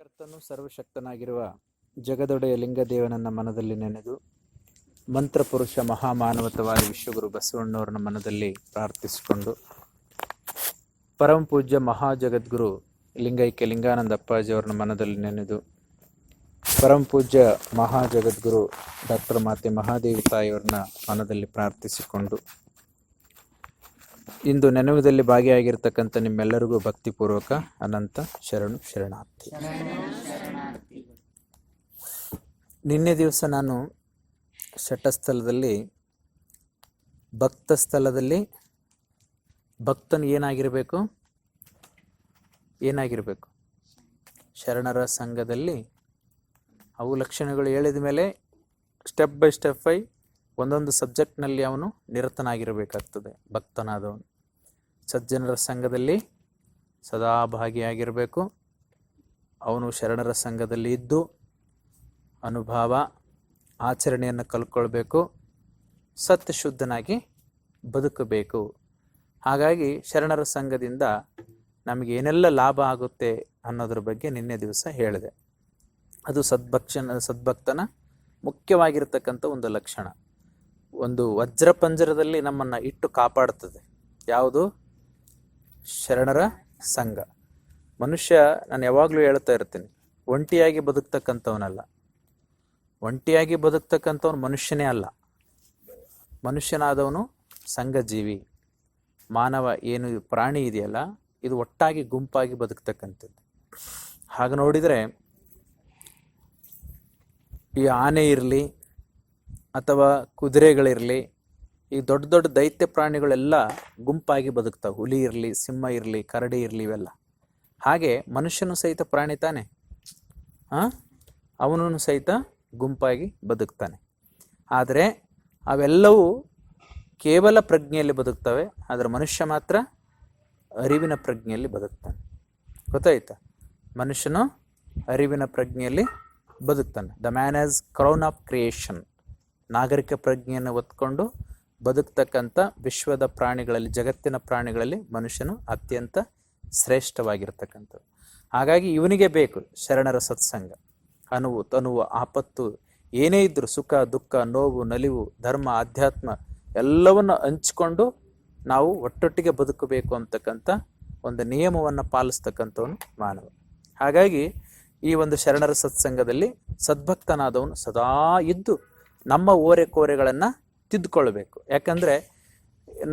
ಕರ್ತನು ಸರ್ವಶಕ್ತನಾಗಿರುವ ಜಗದೊಡೆಯ ಲಿಂಗದೇವನನ್ನ ಮನದಲ್ಲಿ ನೆನೆದು ಮಂತ್ರಪುರುಷ ಮಹಾಮಾನವತವಾದ ವಿಶ್ವಗುರು ಬಸವಣ್ಣವರನ್ನ ಮನದಲ್ಲಿ ಪ್ರಾರ್ಥಿಸಿಕೊಂಡು ಪರಮ ಪೂಜ್ಯ ಮಹಾಜಗದ್ಗುರು ಲಿಂಗೈಕ್ಯ ಲಿಂಗಾನಂದ ಅಪ್ಪಾಜಿಯವರನ್ನ ಮನದಲ್ಲಿ ನೆನೆದು ಪರಮ ಪೂಜ್ಯ ಮಹಾಜಗದ್ಗುರು ಡಾಕ್ಟರ್ ಮಾತೆ ಮಹಾದೇವಿ ತಾಯಿಯವ್ರನ್ನ ಮನದಲ್ಲಿ ಪ್ರಾರ್ಥಿಸಿಕೊಂಡು ಇಂದು ನೆನಪದಲ್ಲಿ ಭಾಗಿಯಾಗಿರ್ತಕ್ಕಂಥ ನಿಮ್ಮೆಲ್ಲರಿಗೂ ಭಕ್ತಿಪೂರ್ವಕ ಅನಂತ ಶರಣಾರ್ಥಿ. ನಿನ್ನೆ ದಿವಸ ನಾನು ಶಟಸ್ಥಲದಲ್ಲಿ ಭಕ್ತ ಸ್ಥಳದಲ್ಲಿ ಭಕ್ತನು ಏನಾಗಿರಬೇಕು ಶರಣರ ಸಂಘದಲ್ಲಿ ಅವು ಲಕ್ಷಣಗಳು ಹೇಳಿದ ಮೇಲೆ ಸ್ಟೆಪ್ ಬೈ ಸ್ಟೆಪ್ ಒಂದೊಂದು ಸಬ್ಜೆಕ್ಟ್ನಲ್ಲಿ ಅವನು ನಿರತನಾಗಿರಬೇಕಾಗ್ತದೆ. ಭಕ್ತನಾದವನು ಸಜ್ಜನರ ಸಂಘದಲ್ಲಿ ಸದಾ ಭಾಗಿಯಾಗಿರಬೇಕು. ಅವನು ಶರಣರ ಸಂಘದಲ್ಲಿ ಇದ್ದು ಅನುಭವ ಆಚರಣೆಯನ್ನು ಕಲ್ಕೊಳ್ಬೇಕು, ಸತ್ಯಶುದ್ಧನಾಗಿ ಬದುಕಬೇಕು. ಹಾಗಾಗಿ ಶರಣರ ಸಂಘದಿಂದ ನಮಗೆ ಏನೆಲ್ಲ ಲಾಭ ಆಗುತ್ತೆ ಅನ್ನೋದ್ರ ಬಗ್ಗೆ ನಿನ್ನೆ ದಿವಸ ಹೇಳಿದೆ. ಅದು ಸದ್ಭಕ್ತನ ಮುಖ್ಯವಾಗಿರ್ತಕ್ಕಂಥ ಒಂದು ಲಕ್ಷಣ. ಒಂದು ವಜ್ರ ಪಂಜರದಲ್ಲಿ ನಮ್ಮನ್ನು ಇಟ್ಟು ಕಾಪಾಡ್ತದೆ. ಯಾವುದು? ಶರಣರ ಸಂಘ. ಮನುಷ್ಯ, ನಾನು ಯಾವಾಗಲೂ ಹೇಳ್ತಾ ಇರ್ತೀನಿ, ಒಂಟಿಯಾಗಿ ಬದುಕ್ತಕ್ಕಂಥವನಲ್ಲ. ಒಂಟಿಯಾಗಿ ಬದುಕ್ತಕ್ಕಂಥವನು ಮನುಷ್ಯನೇ ಅಲ್ಲ. ಮನುಷ್ಯನಾದವನು ಸಂಘಜೀವಿ. ಮಾನವ ಏನು ಪ್ರಾಣಿ ಇದೆಯಲ್ಲ, ಇದು ಒಟ್ಟಾಗಿ ಗುಂಪಾಗಿ ಬದುಕ್ತಕ್ಕಂಥದ್ದು. ಹಾಗೆ ನೋಡಿದರೆ ಈ ಆನೆ ಇರಲಿ ಅಥವಾ ಕುದುರೆಗಳಿರಲಿ, ಈ ದೊಡ್ಡ ದೊಡ್ಡ ದೈತ್ಯ ಪ್ರಾಣಿಗಳೆಲ್ಲ ಗುಂಪಾಗಿ ಬದುಕ್ತಾವೆ. ಹುಲಿ ಇರಲಿ, ಸಿಂಹ ಇರಲಿ, ಕರಡಿ ಇರಲಿ, ಇವೆಲ್ಲ. ಹಾಗೆ ಮನುಷ್ಯನು ಸಹಿತ ಪ್ರಾಣಿ ತಾನೆ, ಅವನು ಸಹಿತ ಗುಂಪಾಗಿ ಬದುಕ್ತಾನೆ. ಆದರೆ ಅವೆಲ್ಲವೂ ಕೇವಲ ಪ್ರಜ್ಞೆಯಲ್ಲಿ ಬದುಕ್ತವೆ. ಆದರೆ ಮನುಷ್ಯ ಮಾತ್ರ ಅರಿವಿನ ಪ್ರಜ್ಞೆಯಲ್ಲಿ ಬದುಕ್ತಾನೆ. ಗೊತ್ತಾಯ್ತಾ? ಮನುಷ್ಯನು ಅರಿವಿನ ಪ್ರಜ್ಞೆಯಲ್ಲಿ ಬದುಕ್ತಾನೆ. The man as crown of creation. ನಾಗರಿಕ ಪ್ರಜ್ಞೆಯನ್ನು ಹೊತ್ಕೊಂಡು ಬದುಕ್ತಕ್ಕಂಥ ವಿಶ್ವದ ಪ್ರಾಣಿಗಳಲ್ಲಿ, ಜಗತ್ತಿನ ಪ್ರಾಣಿಗಳಲ್ಲಿ ಮನುಷ್ಯನು ಅತ್ಯಂತ ಶ್ರೇಷ್ಠವಾಗಿರ್ತಕ್ಕಂಥದ್ದು. ಹಾಗಾಗಿ ಇವನಿಗೆ ಬೇಕು ಶರಣರ ಸತ್ಸಂಗ. ಅನುವು ತನುವು ಆಪತ್ತು ಏನೇ ಇದ್ದರೂ, ಸುಖ ದುಃಖ ನೋವು ನಲಿವು ಧರ್ಮ ಅಧ್ಯಾತ್ಮ ಎಲ್ಲವನ್ನು ಹಂಚಿಕೊಂಡು ನಾವು ಒಟ್ಟೊಟ್ಟಿಗೆ ಬದುಕಬೇಕು ಅಂತಕ್ಕಂಥ ಒಂದು ನಿಯಮವನ್ನು ಪಾಲಿಸ್ತಕ್ಕಂಥವನು ಮಾನವ. ಹಾಗಾಗಿ ಈ ಒಂದು ಶರಣರ ಸತ್ಸಂಗದಲ್ಲಿ ಸದ್ಭಕ್ತನಾದವನು ಸದಾ ಇದ್ದು ನಮ್ಮ ಓರೆ ಕೋರೆಗಳನ್ನು ತಿದ್ದುಕೊಳ್ಬೇಕು. ಯಾಕಂದರೆ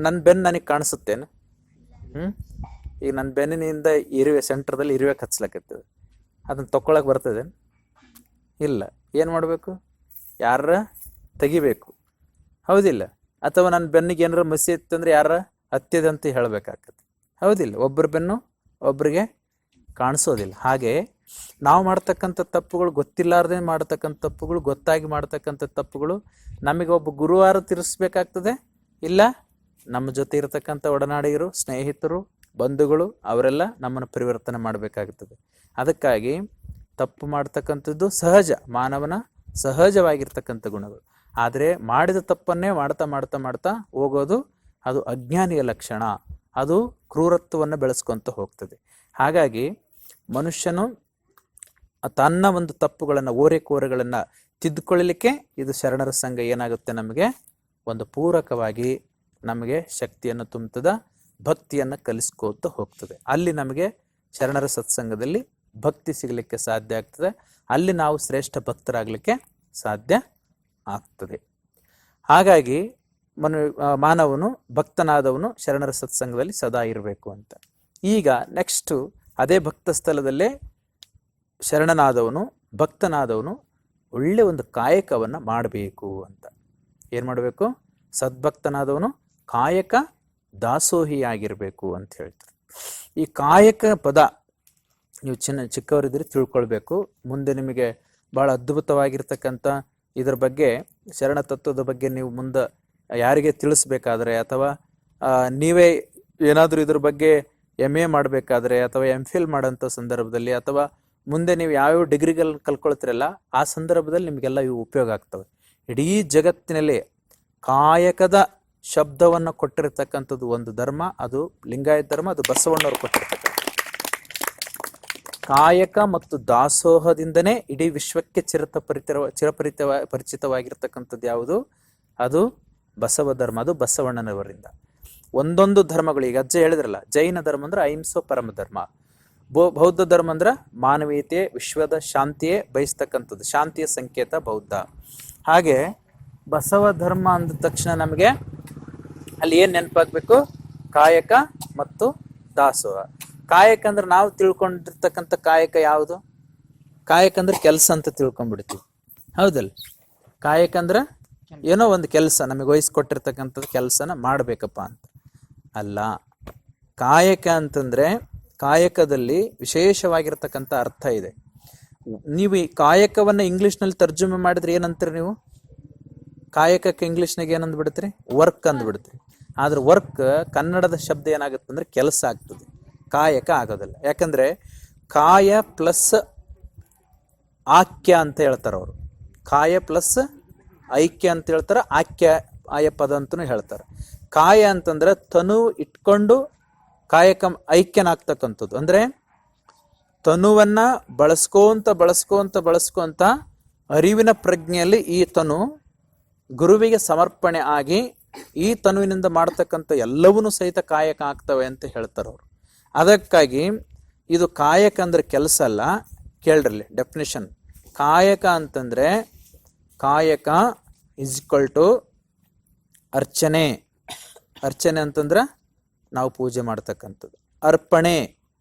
ನನ್ನ ಬೆನ್ನು ನನಗೆ ಕಾಣಿಸುತ್ತೇನೆ. ಈಗ ನನ್ನ ಬೆನ್ನಿನಿಂದ ಸೆಂಟ್ರದಲ್ಲಿ ಇರುವೆ ಹಚ್ಲಕತ್ತದ, ಅದನ್ನು ತೊಗೊಳಕ್ಕೆ ಬರ್ತದೆ? ಇಲ್ಲ. ಏನು ಮಾಡಬೇಕು? ಯಾರ ತೆಗಿಬೇಕು, ಹೌದಿಲ್ಲ? ಅಥವಾ ನನ್ನ ಬೆನ್ನಿಗೆ ಏನಾರ ಮಸಿ ಇತ್ತಂದ್ರೆ ಯಾರ ಹತ್ತಿದಂತ ಹೇಳಬೇಕಾಗ್ತದೆ, ಹೌದಿಲ್ಲ? ಒಬ್ಬರ ಬೆನ್ನು ಒಬ್ಬರಿಗೆ ಕಾಣಿಸೋದಿಲ್ಲ. ಹಾಗೆ ನಾವು ಮಾಡ್ತಕ್ಕಂಥ ತಪ್ಪುಗಳು, ಗೊತ್ತಿಲ್ಲಾರ್ದೇ ಮಾಡ್ತಕ್ಕಂಥ ತಪ್ಪುಗಳು, ಗೊತ್ತಾಗಿ ಮಾಡ್ತಕ್ಕಂಥ ತಪ್ಪುಗಳು ನಮಗೆ ಒಬ್ಬ ಗುರುವಾರ ತಿರ್ಸ್ಬೇಕಾಗ್ತದೆ. ಇಲ್ಲ ನಮ್ಮ ಜೊತೆ ಇರತಕ್ಕಂಥ ಒಡನಾಡಿಗರು, ಸ್ನೇಹಿತರು, ಬಂಧುಗಳು ಅವರೆಲ್ಲ ನಮ್ಮನ್ನು ಪರಿವರ್ತನೆ ಮಾಡಬೇಕಾಗ್ತದೆ. ಅದಕ್ಕಾಗಿ ತಪ್ಪು ಮಾಡ್ತಕ್ಕಂಥದ್ದು ಸಹಜ, ಮಾನವನ ಸಹಜವಾಗಿರ್ತಕ್ಕಂಥ ಗುಣಗಳು. ಆದರೆ ಮಾಡಿದ ತಪ್ಪನ್ನೇ ಮಾಡ್ತಾ ಮಾಡ್ತಾ ಮಾಡ್ತಾ ಹೋಗೋದು ಅದು ಅಜ್ಞಾನಿಯ ಲಕ್ಷಣ. ಅದು ಕ್ರೂರತ್ವವನ್ನು ಬೆಳೆಸ್ಕೊತ ಹೋಗ್ತದೆ. ಹಾಗಾಗಿ ಮನುಷ್ಯನು ತನ್ನ ಒಂದು ತಪ್ಪುಗಳನ್ನು, ಓರೆಕೋರೆಗಳನ್ನು ತಿದ್ದುಕೊಳ್ಳಲಿಕ್ಕೆ ಇದು ಶರಣರ ಸಂಘ ಏನಾಗುತ್ತೆ, ನಮಗೆ ಒಂದು ಪೂರಕವಾಗಿ ನಮಗೆ ಶಕ್ತಿಯನ್ನು ತುಂಬುತ್ತದೆ, ಭಕ್ತಿಯನ್ನು ಕಲಿಸ್ಕೋತ ಹೋಗ್ತದೆ. ಅಲ್ಲಿ ನಮಗೆ ಶರಣರ ಸತ್ಸಂಗದಲ್ಲಿ ಭಕ್ತಿ ಸಿಗಲಿಕ್ಕೆ ಸಾಧ್ಯ ಆಗ್ತದೆ. ಅಲ್ಲಿ ನಾವು ಶ್ರೇಷ್ಠ ಭಕ್ತರಾಗಲಿಕ್ಕೆ ಸಾಧ್ಯ ಆಗ್ತದೆ. ಹಾಗಾಗಿ ಮಾನವನು, ಭಕ್ತನಾದವನು ಶರಣರ ಸತ್ಸಂಗದಲ್ಲಿ ಸದಾ ಇರಬೇಕು ಅಂತ. ಈಗ ನೆಕ್ಸ್ಟು ಅದೇ ಭಕ್ತ ಸ್ಥಳದಲ್ಲೇ ಶರಣನಾದವನು, ಭಕ್ತನಾದವನು ಒಳ್ಳೆ ಒಂದು ಕಾಯಕವನ್ನು ಮಾಡಬೇಕು ಅಂತ. ಏನು ಮಾಡಬೇಕು? ಸದ್ಭಕ್ತನಾದವನು ಕಾಯಕ ದಾಸೋಹಿಯಾಗಿರಬೇಕು ಅಂತ ಹೇಳ್ತಾರೆ. ಈ ಕಾಯಕ ಪದ ನೀವು ಚಿಕ್ಕವರಿದ್ರೆ ತಿಳ್ಕೊಳ್ಬೇಕು. ಮುಂದೆ ನಿಮಗೆ ಭಾಳ ಅದ್ಭುತವಾಗಿರ್ತಕ್ಕಂಥ ಇದರ ಬಗ್ಗೆ, ಶರಣ ತತ್ವದ ಬಗ್ಗೆ ನೀವು ಮುಂದೆ ಯಾರಿಗೆ ತಿಳಿಸ್ಬೇಕಾದ್ರೆ, ಅಥವಾ ನೀವೇ ಏನಾದರೂ ಇದ್ರ ಬಗ್ಗೆ MA ಮಾಡಬೇಕಾದ್ರೆ, ಅಥವಾ MPhil ಮಾಡೋಂಥ ಸಂದರ್ಭದಲ್ಲಿ, ಅಥವಾ ಮುಂದೆ ನೀವು ಯಾವ್ಯಾವ ಡಿಗ್ರಿಗಳು ಕಲ್ಕೊಳ್ತಿರಲ್ಲ ಆ ಸಂದರ್ಭದಲ್ಲಿ ನಿಮಗೆಲ್ಲ ಇವು ಉಪಯೋಗ ಆಗ್ತವೆ. ಇಡೀ ಜಗತ್ತಿನಲ್ಲಿ ಕಾಯಕದ ಶಬ್ದವನ್ನು ಕೊಟ್ಟಿರ್ತಕ್ಕಂಥದ್ದು ಒಂದು ಧರ್ಮ, ಅದು ಲಿಂಗಾಯತ ಧರ್ಮ, ಅದು ಬಸವಣ್ಣವ್ರು ಕೊಟ್ಟಿರ್ತಕ್ಕಂಥ. ಕಾಯಕ ಮತ್ತು ದಾಸೋಹದಿಂದನೇ ಇಡೀ ವಿಶ್ವಕ್ಕೆ ಪರಿಚಿತವಾಗಿರ್ತಕ್ಕಂಥದ್ದು ಯಾವುದು? ಅದು ಬಸವ ಧರ್ಮ, ಅದು ಬಸವಣ್ಣನವರಿಂದ. ಒಂದೊಂದು ಧರ್ಮಗಳು, ಈಗ ಅಜ್ಜ ಹೇಳಿದ್ರಲ್ಲ, ಜೈನ ಧರ್ಮ ಅಂದ್ರೆ ಅಹಿಂಸೋ ಪರಮ ಧರ್ಮ, ಬೌದ್ಧ ಧರ್ಮ ಅಂದ್ರೆ ಮಾನವೀಯತೆ, ವಿಶ್ವದ ಶಾಂತಿಯೇ ಬಯಸ್ತಕ್ಕಂಥದ್ದು, ಶಾಂತಿಯ ಸಂಕೇತ ಬೌದ್ಧ. ಹಾಗೆ ಬಸವ ಧರ್ಮ ಅಂದ ತಕ್ಷಣ ನಮಗೆ ಅಲ್ಲಿ ಏನು ನೆನಪಾಗಬೇಕು? ಕಾಯಕ ಮತ್ತು ದಾಸೋಹ. ಕಾಯಕ ಅಂದ್ರೆ ನಾವು ತಿಳ್ಕೊಂಡಿರ್ತಕ್ಕಂಥ ಕಾಯಕ ಯಾವುದು? ಕಾಯಕ ಅಂದ್ರೆ ಕೆಲಸ ಅಂತ ತಿಳ್ಕೊಂಡ್ಬಿಡ್ತೀವಿ, ಹೌದಲ್ಲ? ಕಾಯಕ ಅಂದ್ರೆ ಏನೋ ಒಂದು ಕೆಲಸ, ನಮಗೆ ವಹಿಸ್ಕೊಟ್ಟಿರ್ತಕ್ಕಂಥದ್ದು ಕೆಲಸನ ಮಾಡಬೇಕಪ್ಪ ಅಂತ ಅಲ್ಲ. ಕಾಯಕ ಅಂತಂದ್ರೆ ಕಾಯಕದಲ್ಲಿ ವಿಶೇಷವಾಗಿರ್ತಕ್ಕಂಥ ಅರ್ಥ ಇದೆ. ನೀವು ಈ ಕಾಯಕವನ್ನು ಇಂಗ್ಲೀಷ್ನಲ್ಲಿ ತರ್ಜುಮೆ ಮಾಡಿದ್ರೆ ಏನಂತೀರಿ ನೀವು? ಕಾಯಕಕ್ಕೆ ಇಂಗ್ಲೀಷ್ನಾಗ ಏನಂದ್ ಬಿಡ್ತೀರಿ? ವರ್ಕ್ ಅಂದ್ಬಿಡ್ತೀರಿ. ಆದ್ರೆ ವರ್ಕ್ ಕನ್ನಡದ ಶಬ್ದ ಏನಾಗುತ್ತೆ ಅಂದ್ರೆ ಕೆಲಸ ಆಗ್ತದೆ, ಕಾಯಕ ಆಗೋದಿಲ್ಲ. ಯಾಕಂದ್ರೆ ಕಾಯ ಪ್ಲಸ್ ಆಕ್ಯ ಅಂತ ಹೇಳ್ತಾರೆ ಅವರು. ಕಾಯ ಪ್ಲಸ್ ಐಕ್ಯ ಅಂತ ಹೇಳ್ತಾರೆ, ಆಕ್ಯ ಆಯ ಪದ ಅಂತಲೂ ಹೇಳ್ತಾರೆ. ಕಾಯ ಅಂತಂದ್ರೆ ತನು ಇಟ್ಕೊಂಡು ಕಾಯಕ ಐಕ್ಯನಾಗ್ತಕ್ಕಂಥದ್ದು. ಅಂದ್ರೆ ತನುವನ್ನ ಬಳಸ್ಕೊಂತ ಅರಿವಿನ ಪ್ರಜ್ಞೆಯಲ್ಲಿ ಈ ತನು ಗುರುವಿಗೆ ಸಮರ್ಪಣೆ ಆಗಿ ಈ ತನುವಿನಿಂದ ಮಾಡ್ತಕ್ಕಂಥ ಎಲ್ಲವನ್ನೂ ಸಹಿತ ಕಾಯಕ ಆಗ್ತವೆ ಅಂತ ಹೇಳ್ತಾರೆ ಅವರು. ಅದಕ್ಕಾಗಿ ಇದು ಕಾಯಕ ಅಂದ್ರೆ ಕೆಲಸ ಅಲ್ಲ. ಕೇಳ್ರಲ್ಲಿ ಡೆಫಿನೇಷನ್. ಕಾಯಕ ಅಂತಂದ್ರೆ ಕಾಯಕ ಇಸ್ ಈಕ್ವಲ್ ಟು ಅರ್ಚನೆ. ಅರ್ಚನೆ ಅಂತಂದ್ರೆ ನಾವು ಪೂಜೆ ಮಾಡ್ತಕ್ಕಂಥದ್ದು. ಅರ್ಪಣೆ,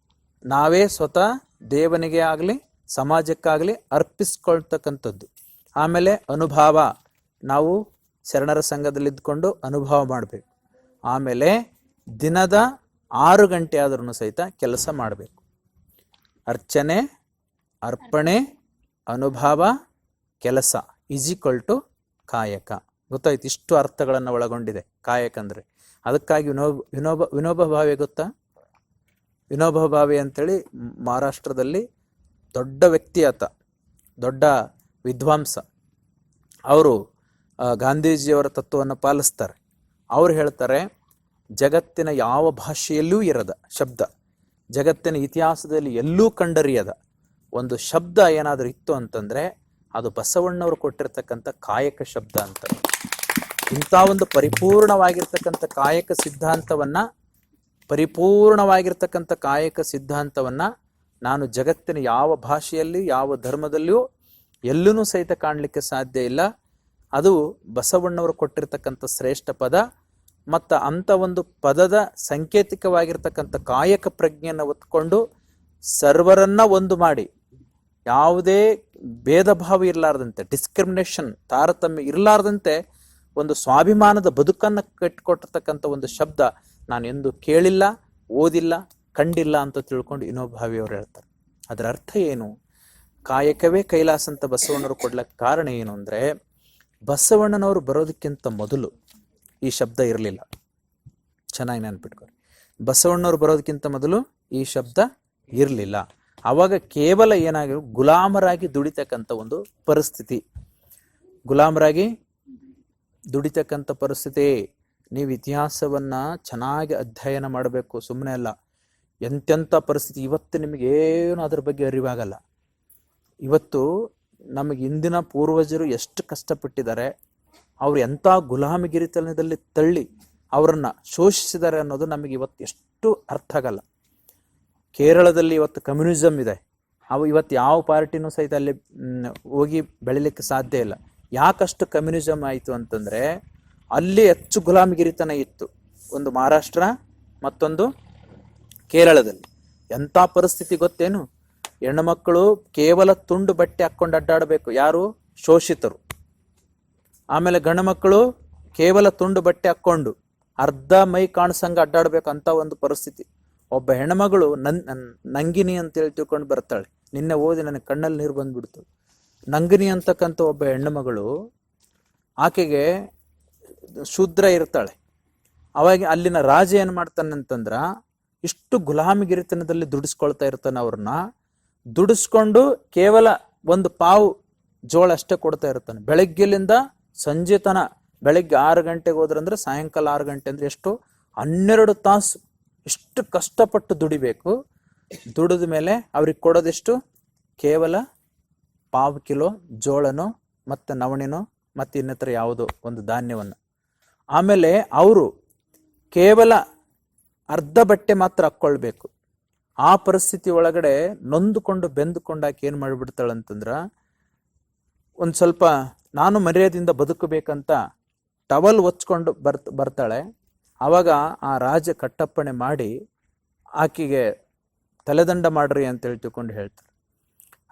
ನಾವೇ ಸ್ವತಃ ದೇವನಿಗೆ ಆಗಲಿ ಸಮಾಜಕ್ಕಾಗಲಿ ಅರ್ಪಿಸ್ಕೊಳ್ತಕ್ಕಂಥದ್ದು. ಆಮೇಲೆ ಅನುಭವ, ನಾವು ಶರಣರ ಸಂಘದಲ್ಲಿ ಇದ್ಕೊಂಡು ಅನುಭವ ಮಾಡಬೇಕು. ಆಮೇಲೆ ದಿನದ 6 ಗಂಟೆ ಆದ್ರೂ ಸಹಿತ ಕೆಲಸ ಮಾಡಬೇಕು. ಅರ್ಚನೆ, ಅರ್ಪಣೆ, ಅನುಭವ, ಕೆಲಸ ಈಸ್ ಈಕ್ವಲ್ ಟು ಕಾಯಕ. ಗೊತ್ತಾಯ್ತು? ಇಷ್ಟು ಅರ್ಥಗಳನ್ನು ಒಳಗೊಂಡಿದೆ ಕಾಯಕ ಅಂದರೆ. ಅದಕ್ಕಾಗಿ ವಿನೋಬ ಭಾವೆ ಗೊತ್ತಾ? ವಿನೋಬ ಭಾವೆ ಅಂತೇಳಿ ಮಹಾರಾಷ್ಟ್ರದಲ್ಲಿ ದೊಡ್ಡ ವ್ಯಕ್ತಿ ಆತ, ದೊಡ್ಡ ವಿದ್ವಾಂಸ. ಅವರು ಗಾಂಧೀಜಿಯವರ ತತ್ವವನ್ನು ಪಾಲಿಸ್ತಾರೆ. ಅವ್ರು ಹೇಳ್ತಾರೆ, ಜಗತ್ತಿನ ಯಾವ ಭಾಷೆಯಲ್ಲೂ ಇರದ ಶಬ್ದ, ಜಗತ್ತಿನ ಇತಿಹಾಸದಲ್ಲಿ ಎಲ್ಲೂ ಕಂಡರಿಯದ ಒಂದು ಶಬ್ದ ಏನಾದರೂ ಇತ್ತು ಅಂತಂದರೆ ಅದು ಬಸವಣ್ಣವರು ಕೊಟ್ಟಿರ್ತಕ್ಕಂಥ ಕಾಯಕ ಶಬ್ದ ಅಂತ. ಇಂಥ ಒಂದು ಪರಿಪೂರ್ಣವಾಗಿರ್ತಕ್ಕಂಥ ಕಾಯಕ ಸಿದ್ಧಾಂತವನ್ನು ನಾನು ಜಗತ್ತಿನ ಯಾವ ಭಾಷೆಯಲ್ಲಿ ಯಾವ ಧರ್ಮದಲ್ಲಿಯೂ ಎಲ್ಲೂ ಸಹಿತ ಕಾಣಲಿಕ್ಕೆ ಸಾಧ್ಯ ಇಲ್ಲ. ಅದು ಬಸವಣ್ಣವರು ಕೊಟ್ಟಿರ್ತಕ್ಕಂಥ ಶ್ರೇಷ್ಠ ಪದ. ಮತ್ತು ಅಂಥ ಒಂದು ಪದದ ಸಾಂಕೇತಿಕವಾಗಿರ್ತಕ್ಕಂಥ ಕಾಯಕ ಪ್ರಜ್ಞೆಯನ್ನು ಹೊತ್ಕೊಂಡು ಸರ್ವರನ್ನ ಒಂದು ಮಾಡಿ, ಯಾವುದೇ ಭೇದ ಭಾವ ಇರಲಾರ್ದಂತೆ, ಡಿಸ್ಕ್ರಿಮಿನೇಷನ್, ತಾರತಮ್ಯ ಇರಲಾರ್ದಂತೆ ಒಂದು ಸ್ವಾಭಿಮಾನದ ಬದುಕನ್ನು ಕಟ್ಟಿಕೊಟ್ಟಿರ್ತಕ್ಕಂಥ ಒಂದು ಶಬ್ದ ನಾನು ಎಂದು ಕೇಳಿಲ್ಲ, ಓದಿಲ್ಲ, ಕಂಡಿಲ್ಲ ಅಂತ ತಿಳ್ಕೊಂಡು ವಿನೋಬಾವಿಯವರು ಹೇಳ್ತಾರೆ. ಅದರ ಅರ್ಥ ಏನು? ಕಾಯಕವೇ ಕೈಲಾಸ ಅಂತ ಬಸವಣ್ಣವರು ಕೊಡ್ಲಿಕ್ಕೆ ಕಾರಣ ಏನು ಅಂದರೆ, ಬಸವಣ್ಣನವರು ಬರೋದಕ್ಕಿಂತ ಮೊದಲು ಈ ಶಬ್ದ ಇರಲಿಲ್ಲ. ಚೆನ್ನಾಗಿ ನೆನ್ಪಿಟ್ಕೊಳ್ಳಿ, ಬಸವಣ್ಣವ್ರು ಬರೋದಕ್ಕಿಂತ ಮೊದಲು ಈ ಶಬ್ದ ಇರಲಿಲ್ಲ. ಆವಾಗ ಕೇವಲ ಏನಾಗಿ ಗುಲಾಮರಾಗಿ ದುಡಿತಕ್ಕಂಥ ಒಂದು ಪರಿಸ್ಥಿತಿ, ಗುಲಾಮರಾಗಿ ದುಡಿತಕ್ಕಂಥ ಪರಿಸ್ಥಿತಿ. ನೀವು ಇತಿಹಾಸವನ್ನು ಚೆನ್ನಾಗಿ ಅಧ್ಯಯನ ಮಾಡಬೇಕು, ಸುಮ್ಮನೆ ಅಲ್ಲ. ಎಂತೆಂಥ ಪರಿಸ್ಥಿತಿ ಇವತ್ತು ನಿಮಗೇನು ಅದ್ರ ಬಗ್ಗೆ ಅರಿವಾಗಲ್ಲ. ಇವತ್ತು ನಮಗೆ ಇಂದಿನ ಪೂರ್ವಜರು ಎಷ್ಟು ಕಷ್ಟಪಟ್ಟಿದ್ದಾರೆ, ಅವರು ಎಂಥ ಗುಲಾಮಗಿರಿತನದಲ್ಲಿ ತಳ್ಳಿ ಅವರನ್ನು ಶೋಷಿಸಿದ್ದಾರೆ ಅನ್ನೋದು ನಮಗೆ ಇವತ್ತು ಎಷ್ಟು ಅರ್ಥ ಆಗಲ್ಲ. ಕೇರಳದಲ್ಲಿ ಇವತ್ತು ಕಮ್ಯುನಿಸಮ್ ಇದೆ, ಅವು ಇವತ್ತು ಯಾವ ಪಾರ್ಟಿನೂ ಸಹಿತ ಅಲ್ಲಿ ಹೋಗಿ ಬೆಳಿಲಿಕ್ಕೆ ಸಾಧ್ಯ ಇಲ್ಲ. ಯಾಕಷ್ಟು ಕಮ್ಯುನಿಸಮ್ ಆಯಿತು ಅಂತಂದರೆ ಅಲ್ಲಿ ಹೆಚ್ಚು ಗುಲಾಮಗಿರಿತನ ಇತ್ತು, ಒಂದು ಮಹಾರಾಷ್ಟ್ರ ಮತ್ತೊಂದು ಕೇರಳದಲ್ಲಿ. ಎಂಥ ಪರಿಸ್ಥಿತಿ ಗೊತ್ತೇನು? ಹೆಣ್ಣುಮಕ್ಕಳು ಕೇವಲ ತುಂಡು ಬಟ್ಟೆ ಹಾಕ್ಕೊಂಡು ಅಡ್ಡಾಡಬೇಕು, ಯಾರು? ಶೋಷಿತರು. ಆಮೇಲೆ ಗಂಡು ಮಕ್ಕಳು ಕೇವಲ ತುಂಡು ಬಟ್ಟೆ ಹಾಕ್ಕೊಂಡು ಅರ್ಧ ಮೈ ಕಾಣಿಸಂಗ ಅಡ್ಡಾಡ್ಬೇಕು ಅಂತ ಒಂದು ಪರಿಸ್ಥಿತಿ. ಒಬ್ಬ ಹೆಣ್ಮಗಳು ನಂಗಿನಿ ಅಂತೇಳಿ ತಿಳ್ಕೊಂಡು ಬರ್ತಾಳೆ. ನಿನ್ನೆ ಓದಿ ನನಗೆ ಕಣ್ಣಲ್ಲಿ ನೀರು ಬಂದ್ಬಿಡ್ತು. ನಂಗಿನಿ ಅಂತಕ್ಕಂಥ ಒಬ್ಬ ಹೆಣ್ಣುಮಗಳು, ಆಕೆಗೆ ಶೂದ್ರ ಇರ್ತಾಳೆ. ಅವಾಗ ಅಲ್ಲಿನ ರಾಜ ಏನು ಮಾಡ್ತಾನೆ ಅಂತಂದ್ರೆ, ಇಷ್ಟು ಗುಲಾಮಗಿರಿತನದಲ್ಲಿ ದುಡಿಸ್ಕೊಳ್ತಾ ಇರ್ತಾನೆ. ಅವ್ರನ್ನ ದುಡಿಸ್ಕೊಂಡು ಕೇವಲ ಒಂದು ಪಾವು ಜೋಳ ಅಷ್ಟೇ ಕೊಡ್ತಾ ಇರ್ತಾನೆ. ಬೆಳಗ್ಗೆಲಿಂದ ಸಂಜೆ ತನ, ಬೆಳಗ್ಗೆ 6 ಗಂಟೆಗೆ ಹೋದ್ರಂದ್ರೆ ಸಾಯಂಕಾಲ 6 ಗಂಟೆ ಅಂದರೆ ಎಷ್ಟು? 12 ತಾಸು ಎಷ್ಟು ಕಷ್ಟಪಟ್ಟು ದುಡಿಬೇಕು. ದುಡಿದ ಮೇಲೆ ಅವ್ರಿಗೆ ಕೊಡೋದೆಷ್ಟು? ಕೇವಲ 1/4 ಕಿಲೋ ಜೋಳನೋ ಮತ್ತು ನವಣಿನೋ ಮತ್ತು ಇನ್ನಿತರ ಯಾವುದೋ ಒಂದು ಧಾನ್ಯವನ್ನು. ಆಮೇಲೆ ಅವರು ಕೇವಲ ಅರ್ಧ ಬಟ್ಟೆ ಮಾತ್ರ ಹಾಕ್ಕೊಳ್ಬೇಕು. ಆ ಪರಿಸ್ಥಿತಿ ಒಳಗಡೆ ನೊಂದುಕೊಂಡು ಬೆಂದುಕೊಂಡು ಆಕೆ ಏನು ಮಾಡಿಬಿಡ್ತಾಳಂತಂದ್ರೆ, ಒಂದು ಸ್ವಲ್ಪ ನಾನು ಮರ್ಯಾದೆಯಿಂದ ಬದುಕಬೇಕಂತ ಟವಲ್ ಒಚ್ಕೊಂಡು ಬರ್ತಾಳೆ. ಆವಾಗ ಆ ರಾಜ ಕಟ್ಟಪ್ಪಣೆ ಮಾಡಿ ಆಕೆಗೆ ತಲೆದಂಡ ಮಾಡ್ರಿ ಅಂತೇಳಿ ತಿಳ್ಕೊಂಡು ಹೇಳ್ತಾರೆ.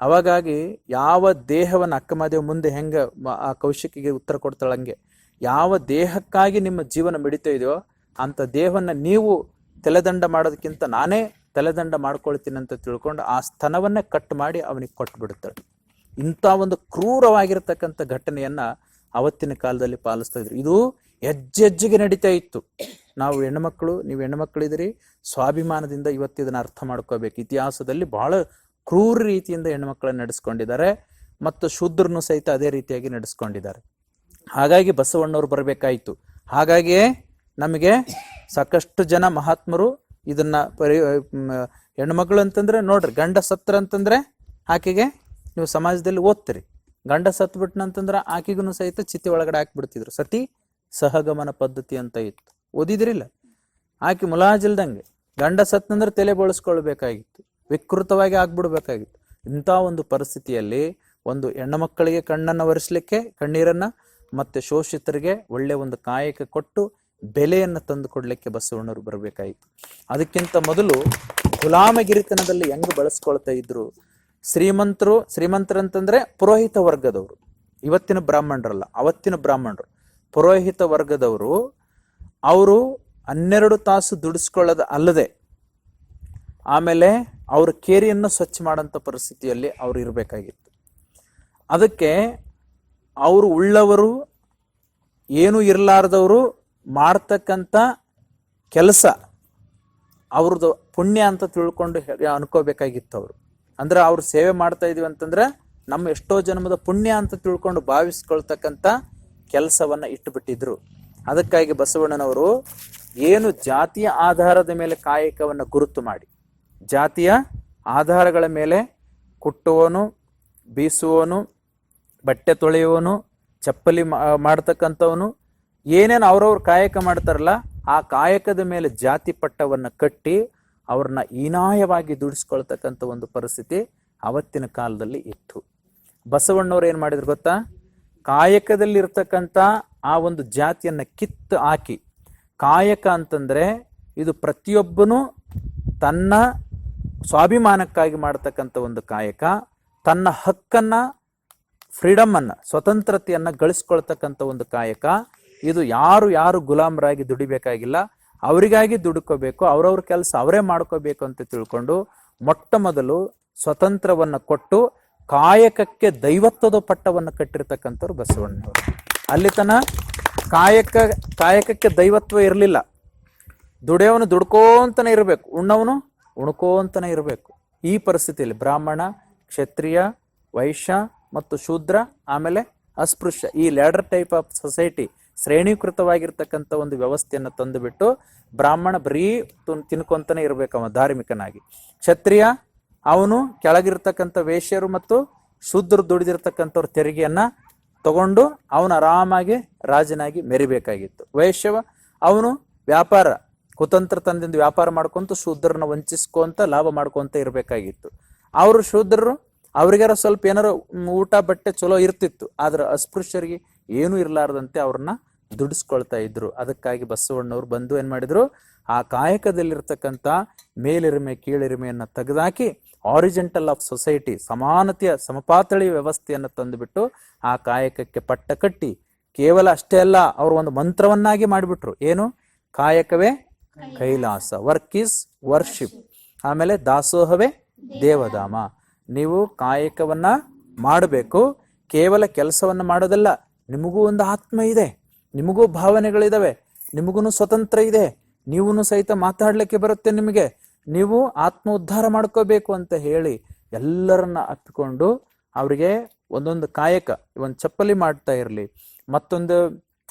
ಅವಾಗಾಗಿ ಯಾವ ದೇಹವನ್ನು ಅಕ್ಕಮಹಾದೇವಿ ಮುಂದೆ ಹೆಂಗೆ ಆ ಕೌಶಿಕಿಗೆ ಉತ್ತರ ಕೊಡ್ತಾಳೆ, ಹಂಗೆ ಯಾವ ದೇಹಕ್ಕಾಗಿ ನಿಮ್ಮ ಜೀವನ ಮಿಡಿತಾ ಇದೆಯೋ ಅಂಥ ದೇಹವನ್ನು ನೀವು ತಲೆದಂಡ ಮಾಡೋದಕ್ಕಿಂತ ನಾನೇ ತಲೆದಂಡ ಮಾಡ್ಕೊಳ್ತೀನಿ ಅಂತ ತಿಳ್ಕೊಂಡು ಆ ಸ್ತನವನ್ನೇ ಕಟ್ ಮಾಡಿ ಅವನಿಗೆ ಕೊಟ್ಬಿಡ್ತಾಳೆ. ಇಂಥ ಒಂದು ಕ್ರೂರವಾಗಿರ್ತಕ್ಕಂಥ ಘಟನೆಯನ್ನು ಅವತ್ತಿನ ಕಾಲದಲ್ಲಿ ಪಾಲಿಸ್ತಾ ಇದ್ರು. ಇದು ಹೆಜ್ಜೆಜ್ಜೆಗೆ ನಡೀತಾ ಇತ್ತು. ನಾವು ಹೆಣ್ಮಕ್ಳು, ನೀವು ಹೆಣ್ಮಕ್ಳಿದಿರಿ, ಸ್ವಾಭಿಮಾನದಿಂದ ಇವತ್ತು ಇದನ್ನು ಅರ್ಥ ಮಾಡ್ಕೋಬೇಕು. ಇತಿಹಾಸದಲ್ಲಿ ಬಹಳ ಕ್ರೂರ ರೀತಿಯಿಂದ ಹೆಣ್ಮಕ್ಳನ್ನ ನಡೆಸ್ಕೊಂಡಿದ್ದಾರೆ ಮತ್ತು ಶೂದ್ರನು ಸಹಿತ ಅದೇ ರೀತಿಯಾಗಿ ನಡೆಸ್ಕೊಂಡಿದ್ದಾರೆ. ಹಾಗಾಗಿ ಬಸವಣ್ಣವ್ರು ಬರಬೇಕಾಯಿತು. ಹಾಗಾಗಿಯೇ ನಮಗೆ ಸಾಕಷ್ಟು ಜನ ಮಹಾತ್ಮರು ಇದನ್ನ ಹೆಣ್ಮಕ್ಳು ಅಂತಂದ್ರೆ ನೋಡ್ರಿ, ಗಂಡ ಸತ್ರ ಅಂತಂದ್ರೆ ಆಕೆಗೆ ನೀವು ಸಮಾಜದಲ್ಲಿ ಓದ್ತೀರಿ, ಗಂಡ ಸತ್ಬಿಟ್ನಂತಂದ್ರೆ ಆಕೆಗೂ ಸಹಿತ ಚಿತೆ ಒಳಗಡೆ ಹಾಕಿಬಿಡ್ತಿದ್ರು. ಸತಿ ಸಹಗಮನ ಪದ್ಧತಿ ಅಂತ ಇತ್ತು, ಓದಿದ್ರಿಲ್ಲ? ಆಕೆ ಮುಲಾಜಿಲ್ದಂಗೆ ಗಂಡ ಸತ್ನಂದ್ರೆ ತಲೆ ಬಳಸ್ಕೊಳ್ಬೇಕಾಗಿತ್ತು, ವಿಕೃತವಾಗಿ ಆಗ್ಬಿಡ್ಬೇಕಾಗಿತ್ತು. ಇಂಥ ಒಂದು ಪರಿಸ್ಥಿತಿಯಲ್ಲಿ ಒಂದು ಹೆಣ್ಣು ಮಕ್ಕಳಿಗೆ ಕಣ್ಣನ್ನು ಒರೆಸ್ಲಿಕ್ಕೆ ಕಣ್ಣೀರನ್ನ ಮತ್ತೆ ಶೋಷಿತರಿಗೆ ಒಳ್ಳೆ ಒಂದು ಕಾಯಕ ಕೊಟ್ಟು ಬೆಲೆಯನ್ನು ತಂದು ಕೊಡ್ಲಿಕ್ಕೆ ಬಸವಣ್ಣವರು ಬರಬೇಕಾಯಿತು. ಅದಕ್ಕಿಂತ ಮೊದಲು ಗುಲಾಮಗಿರಿತನದಲ್ಲಿ ಹೆಂಗ್ ಬಳಸ್ಕೊಳ್ತಾ ಇದ್ರು? ಶ್ರೀಮಂತರಂತಂದ್ರೆ ಪುರೋಹಿತ ವರ್ಗದವರು, ಇವತ್ತಿನ ಬ್ರಾಹ್ಮಣರಲ್ಲ, ಅವತ್ತಿನ ಬ್ರಾಹ್ಮಣರು ಪುರೋಹಿತ ವರ್ಗದವರು. ಅವರು 12 ತಾಸು ದುಡಿಸ್ಕೊಳ್ಳೋದು ಅಲ್ಲದೆ ಆಮೇಲೆ ಅವ್ರ ಕೇರಿಯನ್ನು ಸ್ವಚ್ಛ ಮಾಡೋಂಥ ಪರಿಸ್ಥಿತಿಯಲ್ಲಿ ಅವ್ರು ಇರಬೇಕಾಗಿತ್ತು. ಅದಕ್ಕೆ ಅವರು ಉಳ್ಳವರು ಏನು ಇರಲಾರ್ದವರು ಮಾಡ್ತಕ್ಕಂಥ ಕೆಲಸ ಅವ್ರದ್ದು ಪುಣ್ಯ ಅಂತ ತಿಳ್ಕೊಂಡು ಅನ್ಕೋಬೇಕಾಗಿತ್ತು. ಅವರು ಅಂದ್ರೆ ಅವ್ರು ಸೇವೆ ಮಾಡ್ತಾ ಇದೀವಿ ಅಂತಂದ್ರೆ ನಮ್ಮ ಎಷ್ಟೋ ಜನ್ಮದ ಪುಣ್ಯ ಅಂತ ತಿಳ್ಕೊಂಡು ಭಾವಿಸ್ಕೊಳ್ತಕ್ಕಂಥ ಕೆಲಸವನ್ನ ಇಟ್ಟುಬಿಟ್ಟಿದ್ರು. ಅದಕ್ಕಾಗಿ ಬಸವಣ್ಣನವರು ಏನು ಜಾತಿಯ ಆಧಾರದ ಮೇಲೆ ಕಾಯಕವನ್ನು ಗುರುತು ಮಾಡಿ, ಜಾತಿಯ ಆಧಾರಗಳ ಮೇಲೆ ಕುಟ್ಟುವವನು, ಬೀಸುವವನು, ಬಟ್ಟೆ ತೊಳೆಯುವವನು, ಚಪ್ಪಲಿ ಮಾಡ್ತಕ್ಕಂಥವನು, ಏನೇನು ಅವ್ರವ್ರ ಕಾಯಕ ಮಾಡ್ತಾರಲ್ಲ ಆ ಕಾಯಕದ ಮೇಲೆ ಜಾತಿ ಪಟ್ಟವನ್ನು ಕಟ್ಟಿ ಅವ್ರನ್ನ ಹೀನಾಯವಾಗಿ ದುಡಿಸ್ಕೊಳ್ತಕ್ಕಂಥ ಒಂದು ಪರಿಸ್ಥಿತಿ ಅವತ್ತಿನ ಕಾಲದಲ್ಲಿ ಇತ್ತು. ಬಸವಣ್ಣವ್ರು ಏನು ಮಾಡಿದ್ರು ಗೊತ್ತಾ? ಕಾಯಕದಲ್ಲಿರ್ತಕ್ಕಂಥ ಆ ಒಂದು ಜಾತಿಯನ್ನು ಕಿತ್ತು ಹಾಕಿ, ಕಾಯಕ ಅಂತಂದ್ರೆ ಇದು ಪ್ರತಿಯೊಬ್ಬನು ತನ್ನ ಸ್ವಾಭಿಮಾನಕ್ಕಾಗಿ ಮಾಡ್ತಕ್ಕಂಥ ಒಂದು ಕಾಯಕ, ತನ್ನ ಹಕ್ಕನ್ನ, ಫ್ರೀಡಮನ್ನು, ಸ್ವತಂತ್ರತೆಯನ್ನು ಗಳಿಸ್ಕೊಳ್ತಕ್ಕಂಥ ಒಂದು ಕಾಯಕ. ಇದು ಯಾರು ಗುಲಾಮರಾಗಿ ದುಡಿಬೇಕಾಗಿಲ್ಲ, ಅವರಿಗಾಗಿ ದುಡ್ಕೋಬೇಕು, ಅವ್ರವ್ರ ಕೆಲಸ ಅವರೇ ಮಾಡ್ಕೋಬೇಕು ಅಂತ ತಿಳ್ಕೊಂಡು ಮೊಟ್ಟ ಮೊದಲು ಸ್ವತಂತ್ರವನ್ನು ಕೊಟ್ಟು ಕಾಯಕಕ್ಕೆ ದೈವತ್ವದ ಪಟ್ಟವನ್ನು ಕಟ್ಟಿರ್ತಕ್ಕಂಥವ್ರು ಬಸವಣ್ಣವರು. ಅಲ್ಲಿ ತನ ಕಾಯಕಕ್ಕೆ ದೈವತ್ವ ಇರಲಿಲ್ಲ. ದುಡಿಯೋವನು ದುಡ್ಕೋಂತನೇ ಇರಬೇಕು, ಉಣ್ಣವನು ಉಣ್ಕೋಂತನೇ ಇರಬೇಕು. ಈ ಪರಿಸ್ಥಿತಿಯಲ್ಲಿ ಬ್ರಾಹ್ಮಣ, ಕ್ಷತ್ರಿಯ, ವೈಶ್ಯ ಮತ್ತು ಶೂದ್ರ, ಆಮೇಲೆ ಅಸ್ಪೃಶ್ಯ, ಈ ಲ್ಯಾಡರ್ ಟೈಪ್ ಆಫ್ ಸೊಸೈಟಿ, ಶ್ರೇಣೀಕೃತವಾಗಿರ್ತಕ್ಕಂಥ ಒಂದು ವ್ಯವಸ್ಥೆಯನ್ನು ತಂದುಬಿಟ್ಟು ಬ್ರಾಹ್ಮಣ ಬರೀ ತಿನ್ಕೊಂತಾನೆ ಇರಬೇಕವ ಧಾರ್ಮಿಕನಾಗಿ. ಕ್ಷತ್ರಿಯ ಅವನು ಕೆಳಗಿರ್ತಕ್ಕಂಥ ವೇಶ್ಯರು ಮತ್ತು ಶೂದ್ರರು ದುಡಿದಿರ್ತಕ್ಕಂಥವ್ರ ತೆರಿಗೆಯನ್ನ ತಗೊಂಡು ಅವನು ಆರಾಮಾಗಿ ರಾಜನಾಗಿ ಮೆರಿಬೇಕಾಗಿತ್ತು. ವೈಶ್ಯವ ಅವನು ವ್ಯಾಪಾರ ಕುತಂತ್ರ ತಂದಿಂದ ವ್ಯಾಪಾರ ಮಾಡ್ಕೊಂತ ಶೂದ್ರನ ವಂಚಿಸ್ಕೊಂತ ಲಾಭ ಮಾಡ್ಕೊಂತ ಇರಬೇಕಾಗಿತ್ತು. ಅವರು ಶೂದ್ರರು ಅವ್ರಿಗಾರ ಸ್ವಲ್ಪ ಏನಾರು ಊಟ ಬಟ್ಟೆ ಚಲೋ ಇರ್ತಿತ್ತು, ಆದ್ರೆ ಅಸ್ಪೃಶ್ಯರಿಗೆ ಏನೂ ಇರಲಾರ್ದಂತೆ ಅವ್ರನ್ನ ದುಡಿಸ್ಕೊಳ್ತಾ ಇದ್ರು. ಅದಕ್ಕಾಗಿ ಬಸವಣ್ಣವ್ರು ಬಂದು ಏನ್ ಮಾಡಿದ್ರು, ಆ ಕಾಯಕದಲ್ಲಿರ್ತಕ್ಕಂಥ ಮೇಲಿರಿಮೆ ಕೀಳಿರಿಮೆಯನ್ನು ತೆಗೆದಾಕಿ ಆರಿಜೆಂಟಲ್ ಆಫ್ ಸೊಸೈಟಿ, ಸಮಾನತೆಯ ಸಮಪಾತಳಿ ವ್ಯವಸ್ಥೆಯನ್ನು ತಂದುಬಿಟ್ಟು ಆ ಕಾಯಕಕ್ಕೆ ಪಟ್ಟ ಕಟ್ಟಿ, ಕೇವಲ ಅಷ್ಟೇ ಅಲ್ಲ ಅವರು ಒಂದು ಮಂತ್ರವನ್ನಾಗಿ ಮಾಡಿಬಿಟ್ರು. ಏನು? ಕಾಯಕವೇ ಕೈಲಾಸ, ವರ್ಕ್ ಈಸ್ ವರ್ಷಿಪ್. ಆಮೇಲೆ ದಾಸೋಹವೇ ದೇವಧಾಮ. ನೀವು ಕಾಯಕವನ್ನ ಮಾಡಬೇಕು, ಕೇವಲ ಕೆಲಸವನ್ನ ಮಾಡೋದಲ್ಲ. ನಿಮಗೂ ಒಂದು ಆತ್ಮ ಇದೆ, ನಿಮಗೂ ಭಾವನೆಗಳಿದಾವೆ, ನಿಮಗೂ ಸ್ವತಂತ್ರ ಇದೆ, ನೀವು ಸಹಿತ ಮಾತಾಡ್ಲಿಕ್ಕೆ ಬರುತ್ತೆ, ನಿಮಗೆ ನೀವು ಆತ್ಮ ಉದ್ಧಾರ ಮಾಡ್ಕೋಬೇಕು ಅಂತ ಹೇಳಿ ಎಲ್ಲರನ್ನ ಅಪ್ಪಿಕೊಂಡು ಅವರಿಗೆ ಒಂದೊಂದು ಕಾಯಕ, ಒಂದು ಚಪ್ಪಲಿ ಮಾಡ್ತಾ ಇರಲಿ, ಮತ್ತೊಂದು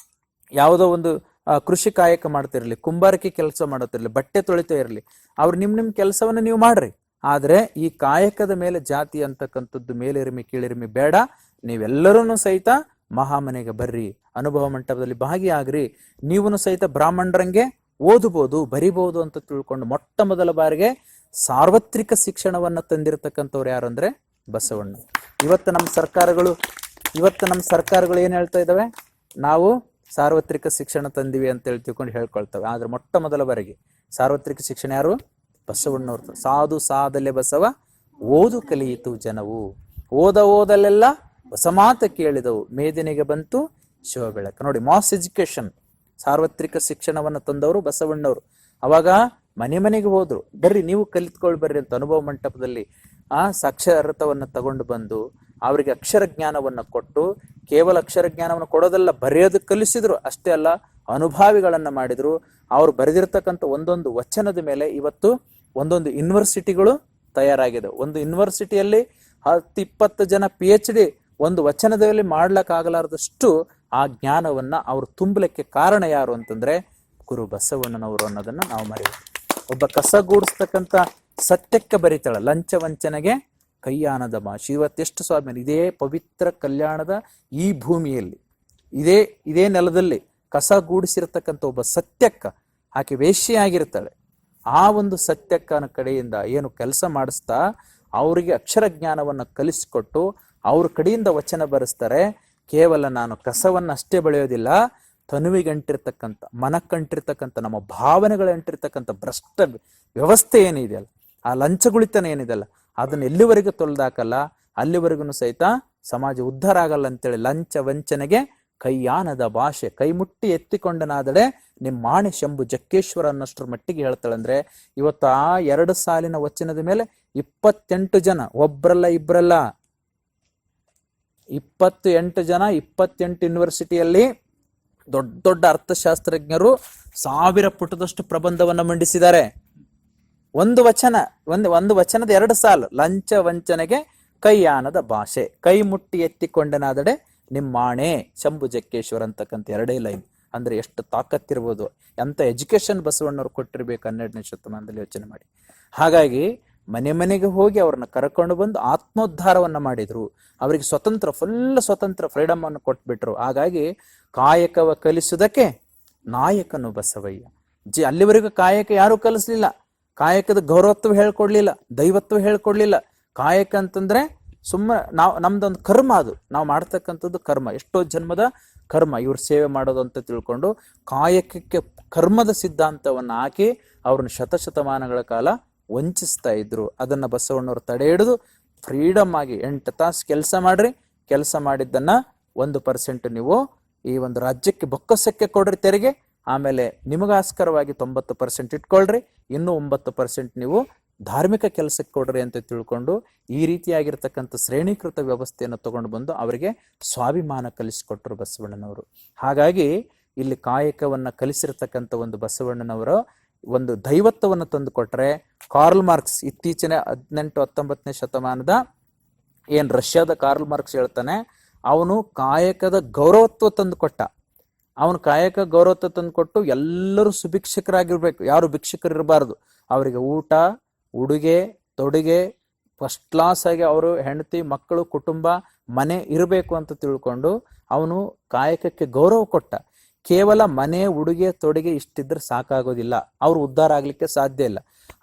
ಯಾವುದೋ ಒಂದು ಕೃಷಿ ಕಾಯಕ ಮಾಡ್ತಾ ಇರಲಿ, ಕುಂಬಾರಿಕೆ ಕೆಲಸ ಮಾಡುತ್ತಿರಲಿ, ಬಟ್ಟೆ ತೊಳಿತಾ ಇರಲಿ, ಅವ್ರು ನಿಮ್ಮ ಕೆಲಸವನ್ನು ನೀವು ಮಾಡ್ರಿ, ಆದರೆ ಈ ಕಾಯಕದ ಮೇಲೆ ಜಾತಿ ಅಂತಕ್ಕಂಥದ್ದು ಮೇಲಿರಿಮೆ ಕೀಳಿರಿಮೆ ಬೇಡ. ನೀವೆಲ್ಲರೂ ಸಹಿತ ಮಹಾಮನೆಗೆ ಬರ್ರಿ, ಅನುಭವ ಮಂಟಪದಲ್ಲಿ ಭಾಗಿಯಾಗ್ರಿ, ನೀವು ಸಹಿತ ಬ್ರಾಹ್ಮಣರಂಗೆ ಓದಬಹುದು ಬರಿಬಹುದು ಅಂತ ತಿಳ್ಕೊಂಡು ಮೊಟ್ಟ ಮೊದಲ ಬಾರಿಗೆ ಸಾರ್ವತ್ರಿಕ ಶಿಕ್ಷಣವನ್ನ ತಂದಿರತಕ್ಕಂಥವ್ರು ಯಾರು ಅಂದ್ರೆ ಬಸವಣ್ಣ. ಇವತ್ತು ನಮ್ಮ ಸರ್ಕಾರಗಳು ಏನ್ ಹೇಳ್ತಾ ಇದ್ದಾವೆ, ನಾವು ಸಾರ್ವತ್ರಿಕ ಶಿಕ್ಷಣ ತಂದಿವಿ ಅಂತ ಹೇಳಿ ತಿಳ್ಕೊಂಡು ಹೇಳ್ಕೊಳ್ತವೆ. ಆದ್ರೆ ಮೊಟ್ಟ ಮೊದಲ ಬಾರಿಗೆ ಸಾರ್ವತ್ರಿಕ ಶಿಕ್ಷಣ ಯಾರು? ಬಸವಣ್ಣವ್ರದ್ದು. ಸಾಧು ಸಾದಲೆ ಬಸವ ಓದು ಕಲಿಯಿತು ಜನವು, ಓದಲೆಲ್ಲ ಹೊಸ ಮಾತ ಕೇಳಿದವು, ಮೇದಿನಿಗೆ ಬಂತು ಶಿವ ಬೆಳಕ. ನೋಡಿ, ಮಾಸ್ ಎಜುಕೇಶನ್, ಸಾರ್ವತ್ರಿಕ ಶಿಕ್ಷಣವನ್ನು ತಂದವರು ಬಸವಣ್ಣವರು. ಅವಾಗ ಮನೆ ಮನೆಗೆ ಹೋದ್ರು, ಬರ್ರಿ ನೀವು ಕಲಿತ್ಕೊಳ್ ಬರ್ರಿ ಅಂತ ಅನುಭವ ಮಂಟಪದಲ್ಲಿ ಸಾಕ್ಷರತವನ್ನು ತಗೊಂಡು ಬಂದು ಅವರಿಗೆ ಅಕ್ಷರ ಜ್ಞಾನವನ್ನು ಕೊಟ್ಟು, ಕೇವಲ ಅಕ್ಷರ ಜ್ಞಾನವನ್ನು ಕೊಡೋದಲ್ಲ, ಬರೆಯೋದು ಕಲಿಸಿದ್ರು. ಅಷ್ಟೇ ಅಲ್ಲ, ಅನುಭಾವಿಗಳನ್ನ ಮಾಡಿದ್ರು. ಅವ್ರು ಬರೆದಿರ್ತಕ್ಕಂಥ ಒಂದೊಂದು ವಚನದ ಮೇಲೆ ಇವತ್ತು ಒಂದೊಂದು ಯೂನಿವರ್ಸಿಟಿಗಳು ತಯಾರಾಗಿದೆ. ಒಂದು ಯೂನಿವರ್ಸಿಟಿಯಲ್ಲಿ 10-20 ಜನ PhD ಒಂದು ವಚನದಲ್ಲಿ ಮಾಡ್ಲಕ್ಕಾಗಲಾರದಷ್ಟು ಆ ಜ್ಞಾನವನ್ನ ಅವ್ರು ತುಂಬಲಿಕ್ಕೆ ಕಾರಣ ಯಾರು ಅಂತಂದ್ರೆ ಗುರು ಬಸವಣ್ಣನವರು ಅನ್ನೋದನ್ನ ನಾವು ಮರೆಯಬೇಕು. ಒಬ್ಬ ಕಸಗೂಡಿಸ್ತಕ್ಕಂಥ ಸತ್ಯಕ್ಕೆ ಬರೀತಾಳ, ಲಂಚ ವಂಚನೆಗೆ ಕೈಯಾನದ ಭಾಷೆ. ಇವತ್ತೆಷ್ಟು ಸ್ವಾಮಿ, ಇದೇ ಪವಿತ್ರ ಕಲ್ಯಾಣದ ಈ ಭೂಮಿಯಲ್ಲಿ, ಇದೇ ನೆಲದಲ್ಲಿ ಕಸಗೂಡಿಸಿರ್ತಕ್ಕಂಥ ಒಬ್ಬ ಸತ್ಯಕ್ಕ, ಆಕೆ ವೇಶ್ಯೆಯಾಗಿರ್ತಾಳೆ. ಆ ಒಂದು ಸತ್ಯಕ್ಕನ ಕಡೆಯಿಂದ ಏನು ಕೆಲಸ ಮಾಡಿಸ್ತಾ ಅವರಿಗೆ ಅಕ್ಷರ ಜ್ಞಾನವನ್ನು ಕಲಿಸಿಕೊಟ್ಟು ಅವ್ರ ಕಡೆಯಿಂದ ವಚನ ಬರೆಸ್ತಾರೆ. ಕೇವಲ ನಾನು ಕಸವನ್ನು ಅಷ್ಟೇ ಬೆಳೆಯೋದಿಲ್ಲ, ತನುವಿಗಂಟಿರ್ತಕ್ಕಂಥ, ಮನಕ್ಕಂಟಿರ್ತಕ್ಕಂಥ, ನಮ್ಮ ಭಾವನೆಗಳಂಟಿರ್ತಕ್ಕಂಥ ಭ್ರಷ್ಟ ವ್ಯವಸ್ಥೆ ಏನಿದೆಯಲ್ಲ, ಆ ಲಂಚಗುಳಿತನ ಏನಿದೆಯಲ್ಲ, ಅದನ್ನ ಎಲ್ಲಿವರೆಗೂ ತೊಳೆದಾಕಲ್ಲ ಅಲ್ಲಿವರೆಗೂ ಸಹಿತ ಸಮಾಜ ಉದ್ಧಾರ ಆಗಲ್ಲ ಅಂತೇಳಿ ಲಂಚ ವಂಚನೆಗೆ ಕೈಯಾನದ ಭಾಷೆ, ಕೈ ಮುಟ್ಟಿ ಎತ್ತಿಕೊಂಡನಾದಡೆ ನಿಮ್ಮಾಣೆ ಶಂಭು ಜಕ್ಕೇಶ್ವರ ಅನ್ನೋಷ್ಟ್ರ ಮಟ್ಟಿಗೆ ಹೇಳ್ತಾಳಂದ್ರೆ, ಇವತ್ತು ಆ 2 ಸಾಲಿನ ವಚನದ ಮೇಲೆ 28 ಜನ, ಒಬ್ರಲ್ಲ ಇಬ್ರಲ್ಲ, 28 ಜನ, 28 ಯೂನಿವರ್ಸಿಟಿಯಲ್ಲಿ ದೊಡ್ಡ ದೊಡ್ಡ ಅರ್ಥಶಾಸ್ತ್ರಜ್ಞರು 1000 ಪುಟದಷ್ಟು ಪ್ರಬಂಧವನ್ನ ಮಂಡಿಸಿದ್ದಾರೆ. ಒಂದು ವಚನದ 2 ಸಾಲು, ಲಂಚ ವಂಚನೆಗೆ ಕೈಯಾನದ ಭಾಷೆ, ಕೈ ಮುಟ್ಟಿ ಎತ್ತಿಕೊಂಡನಾದಡೆ ನಿಮ್ಮಾಣೆ ಶಂಭು ಜಕ್ಕೇಶ್ವರ ಅಂತಕ್ಕಂಥ 2 ಲೈನ್. ಅಂದ್ರೆ ಎಷ್ಟು ತಾಕತ್ತಿರ್ಬೋದು, ಎಂತ ಎಜುಕೇಶನ್ ಬಸವಣ್ಣವ್ರು ಕೊಟ್ಟಿರ್ಬೇಕು 12ನೇ ಶತಮಾನದಲ್ಲಿ, ಯೋಚನೆ ಮಾಡಿ. ಹಾಗಾಗಿ ಮನೆ ಮನೆಗೆ ಹೋಗಿ ಅವ್ರನ್ನ ಕರ್ಕೊಂಡು ಬಂದು ಆತ್ಮೋದ್ಧಾರವನ್ನ ಮಾಡಿದ್ರು. ಅವರಿಗೆ ಫುಲ್ ಸ್ವತಂತ್ರ ಫ್ರೀಡಮ್ ಅನ್ನು ಕೊಟ್ಬಿಟ್ರು. ಹಾಗಾಗಿ ಕಾಯಕವ ಕಲಿಸುವುದಕ್ಕೆ ನಾಯಕನು ಬಸವಯ್ಯ. ಅಲ್ಲಿವರೆಗೂ ಕಾಯಕ ಯಾರು ಕಲಿಸ್ಲಿಲ್ಲ, ಕಾಯಕದ ಗೌರವತ್ವ ಹೇಳ್ಕೊಡ್ಲಿಲ್ಲ, ದೈವತ್ವ ಹೇಳ್ಕೊಡ್ಲಿಲ್ಲ. ಕಾಯಕ ಅಂತಂದ್ರೆ ನಮ್ದೊಂದು ಕರ್ಮ, ಅದು ನಾವು ಮಾಡ್ತಕ್ಕಂಥದ್ದು ಕರ್ಮ, ಎಷ್ಟೋ ಜನ್ಮದ ಕರ್ಮ, ಇವ್ರ ಸೇವೆ ಮಾಡೋದು ಅಂತ ತಿಳ್ಕೊಂಡು ಕಾಯಕಕ್ಕೆ ಕರ್ಮದ ಸಿದ್ಧಾಂತವನ್ನ ಹಾಕಿ ಅವ್ರನ್ನ ಶತಶತಮಾನಗಳ ಕಾಲ ವಂಚಿಸ್ತಾ ಇದ್ರು. ಅದನ್ನ ಬಸವಣ್ಣವ್ರು ತಡೆ ಹಿಡಿದು ಫ್ರೀಡಮ್ ಆಗಿ 8 ತಾಸು ಕೆಲಸ ಮಾಡ್ರಿ, ಕೆಲಸ ಮಾಡಿದ್ದನ್ನ 1% ನೀವು ಈ ಒಂದು ರಾಜ್ಯಕ್ಕೆ ಬೊಕ್ಕಸಕ್ಕೆ ಕೊಡ್ರಿ ತೆರಿಗೆ, ಆಮೇಲೆ ನಿಮಗಾಸ್ಕರವಾಗಿ 90% ಇಟ್ಕೊಳ್ರಿ, ಇನ್ನು 9% ನೀವು ಧಾರ್ಮಿಕ ಕೆಲಸಕ್ಕೆ ಕೊಡ್ರಿ ಅಂತ ತಿಳ್ಕೊಂಡು ಈ ರೀತಿಯಾಗಿರ್ತಕ್ಕಂಥ ಶ್ರೇಣೀಕೃತ ವ್ಯವಸ್ಥೆಯನ್ನು ತಗೊಂಡು ಬಂದು ಅವರಿಗೆ ಸ್ವಾಭಿಮಾನ ಕಲಿಸಿಕೊಟ್ರು ಬಸವಣ್ಣನವರು. ಹಾಗಾಗಿ ಇಲ್ಲಿ ಕಾಯಕವನ್ನ ಕಲಿಸಿರ್ತಕ್ಕಂಥ ಒಂದು ಬಸವಣ್ಣನವರು ಒಂದು ದೈವತ್ವವನ್ನು ತಂದು ಕೊಟ್ರೆ, ಕಾರ್ಲ್ ಮಾರ್ಕ್ಸ್ ಇತ್ತೀಚಿನ 18-19ನೇ ಶತಮಾನದ ರಷ್ಯಾದ ಕಾರ್ಲ್ ಮಾರ್ಕ್ಸ್ ಹೇಳ್ತಾನೆ, ಅವನು ಕಾಯಕದ ಗೌರವತ್ವ ತಂದು ಕೊಟ್ಟ. ಅವನು ಕಾಯಕ ಗೌರವತ್ವ ತಂದು ಕೊಟ್ಟು ಎಲ್ಲರೂ ಸುಭಿಕ್ಷಕರಾಗಿರ್ಬೇಕು, ಯಾರು ಭಿಕ್ಷಕರಿರಬಾರ್ದು, ಅವರಿಗೆ ಊಟ ಉಡುಗೆ ತೊಡುಗೆ ಫಸ್ಟ್ ಕ್ಲಾಸ್ ಆಗಿ ಅವರು ಹೆಂಡತಿ ಮಕ್ಕಳು ಕುಟುಂಬ ಮನೆ ಇರಬೇಕು ಅಂತ ತಿಳ್ಕೊಂಡು ಅವನು ಕಾಯಕಕ್ಕೆ ಗೌರವ ಕೊಟ್ಟ. ಕೇವಲ ಮನೆ ಉಡುಗೆ ತೊಡುಗೆ ಇಷ್ಟಿದ್ರೆ ಸಾಕಾಗೋದಿಲ್ಲ, ಅವ್ರು ಉದ್ಧಾರ ಆಗ್ಲಿಕ್ಕೆ ಸಾಧ್ಯ ಇಲ್ಲ.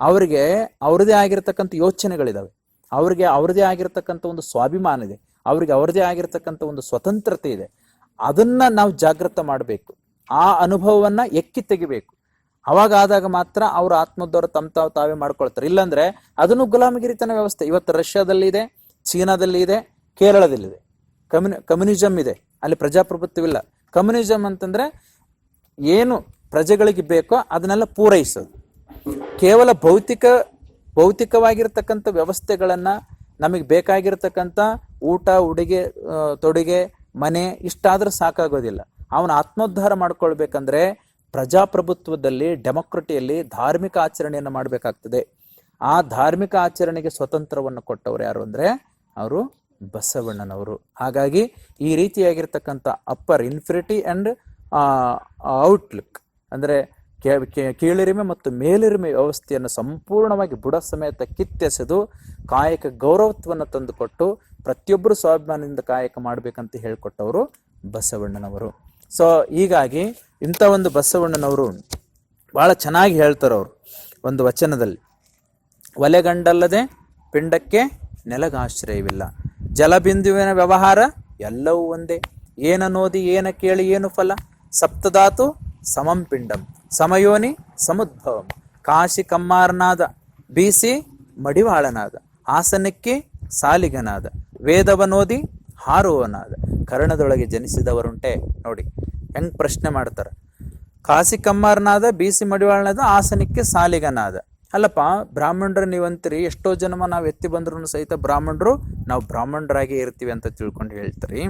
ಅವರಿಗೆ ಅವ್ರದೇ ಆಗಿರ್ತಕ್ಕಂಥ ಯೋಚನೆಗಳಿದಾವೆ, ಅವ್ರಿಗೆ ಅವ್ರದೇ ಆಗಿರ್ತಕ್ಕಂಥ ಒಂದು ಸ್ವಾಭಿಮಾನ ಇದೆ, ಅವ್ರಿಗೆ ಅವ್ರದೇ ಆಗಿರ್ತಕ್ಕಂಥ ಒಂದು ಸ್ವತಂತ್ರತೆ ಇದೆ. ಅದನ್ನ ನಾವು ಜಾಗೃತ ಮಾಡಬೇಕು, ಆ ಅನುಭವವನ್ನ ಎಕ್ಕಿ ತೆಗಿಬೇಕು. ಅವಾಗ ಆದಾಗ ಮಾತ್ರ ಅವ್ರ ಆತ್ಮೋದ್ಧಾರ ತಾವೇ ಮಾಡ್ಕೊಳ್ತಾರೆ. ಇಲ್ಲಾಂದ್ರೆ ಅದನ್ನು ಗುಲಾಮಗಿರಿತನ ವ್ಯವಸ್ಥೆ ಇವತ್ತು ರಷ್ಯಾದಲ್ಲಿ ಇದೆ, ಚೀನಾದಲ್ಲಿ ಇದೆ, ಕೇರಳದಲ್ಲಿದೆ. ಕಮ್ಯುನಿಸಂ ಇದೆ, ಅಲ್ಲಿ ಪ್ರಜಾಪ್ರಭುತ್ವವಿಲ್ಲ. ಕಮ್ಯುನಿಸಂ ಅಂತಂದ್ರೆ ಏನು ಪ್ರಜೆಗಳಿಗೆ ಬೇಕೋ ಅದನ್ನೆಲ್ಲ ಪೂರೈಸೋದು. ಕೇವಲ ಭೌತಿಕವಾಗಿರ್ತಕ್ಕಂಥ ವ್ಯವಸ್ಥೆಗಳನ್ನ, ನಮಗೆ ಬೇಕಾಗಿರ್ತಕ್ಕಂಥ ಊಟ ಉಡುಗೆ ತೊಡುಗೆ ಮನೆ ಇಷ್ಟಾದ್ರೂ ಸಾಕಾಗೋದಿಲ್ಲ. ಅವನ ಆತ್ಮೋದ್ಧಾರ ಮಾಡ್ಕೊಳ್ಬೇಕಂದ್ರೆ ಪ್ರಜಾಪ್ರಭುತ್ವದಲ್ಲಿ ಡೆಮೊಕ್ರಟಿಯಲ್ಲಿ ಧಾರ್ಮಿಕ ಆಚರಣೆಯನ್ನು ಮಾಡಬೇಕಾಗ್ತದೆ. ಆ ಧಾರ್ಮಿಕ ಆಚರಣೆಗೆ ಸ್ವತಂತ್ರವನ್ನು ಕೊಟ್ಟವರು ಯಾರು ಅಂದ್ರೆ ಅವರು ಬಸವಣ್ಣನವರು. ಹಾಗಾಗಿ ಈ ರೀತಿಯಾಗಿರ್ತಕ್ಕಂಥ ಅಪ್ಪರ್ ಇನ್ಫಿನಿಟಿ ಅಂಡ್ ಔಟ್ಲುಕ್ ಅಂದ್ರೆ ಕೀಳಿರಿಮೆ ಮತ್ತು ಮೇಲಿರಿಮೆ ವ್ಯವಸ್ಥೆಯನ್ನು ಸಂಪೂರ್ಣವಾಗಿ ಬುಡ ಸಮೇತ ಕಿತ್ತೆಸೆದು ಕಾಯಕ ಗೌರವತ್ವವನ್ನು ತಂದುಕೊಟ್ಟು ಪ್ರತಿಯೊಬ್ಬರು ಸ್ವಾಭಿಮಾನದಿಂದ ಕಾಯಕ ಮಾಡಬೇಕಂತ ಹೇಳಿಕೊಟ್ಟವರು ಬಸವಣ್ಣನವರು. ಸೊ ಹೀಗಾಗಿ ಇಂಥ ಒಂದು ಬಸವಣ್ಣನವರು ಭಾಳ ಚೆನ್ನಾಗಿ ಹೇಳ್ತಾರೆ. ಅವರು ಒಂದು ವಚನದಲ್ಲಿ, ಒಲೆಗಂಡಲ್ಲದೆ ಪಿಂಡಕ್ಕೆ ನೆಲಗಾಶ್ರಯವಿಲ್ಲ, ಜಲಬಿಂದುವಿನ ವ್ಯವಹಾರ ಎಲ್ಲವೂ ಒಂದೇ, ಏನನೋದಿ ಏನ ಕೇಳಿ ಏನು ಫಲ, ಸಪ್ತಧಾತು ಸಮಂ ಪಿಂಡಂ ಸಮಯೋನಿ ಸಮುದ್ಭವಂ, ಕಾಶಿ ಕಮ್ಮಾರನಾದ ಬೀಸಿ ಮಡಿವಾಳನಾದ, ಆಸನಕ್ಕೆ ಸಾಲಿಗನಾದ, ವೇದವನೋದಿ ಹಾರುವನಾದ, ಕರ್ಣದೊಳಗೆ ಜನಿಸಿದವರುಂಟೆ. ನೋಡಿ ಹೆಂಗ್ ಪ್ರಶ್ನೆ ಮಾಡ್ತಾರೆ. ಕಾಶಿ ಕಮ್ಮಾರನಾದ, ಬೀಸಿ ಮಡಿವಾಳನಾದ, ಆಸನಕ್ಕೆ ಸಾಲಿಗನಾದ. ಅಲ್ಲಪ್ಪ, ಬ್ರಾಹ್ಮಣರು ನೀವಂತೀರಿ, ಎಷ್ಟೋ ಜನ್ಮ ನಾವು ಎತ್ತಿ ಬಂದ್ರೂ ಸಹಿತ ಬ್ರಾಹ್ಮಣರು ನಾವು ಬ್ರಾಹ್ಮಣರಾಗಿ ಇರ್ತೀವಿ ಅಂತ ತಿಳ್ಕೊಂಡು ಹೇಳ್ತೀರಿ.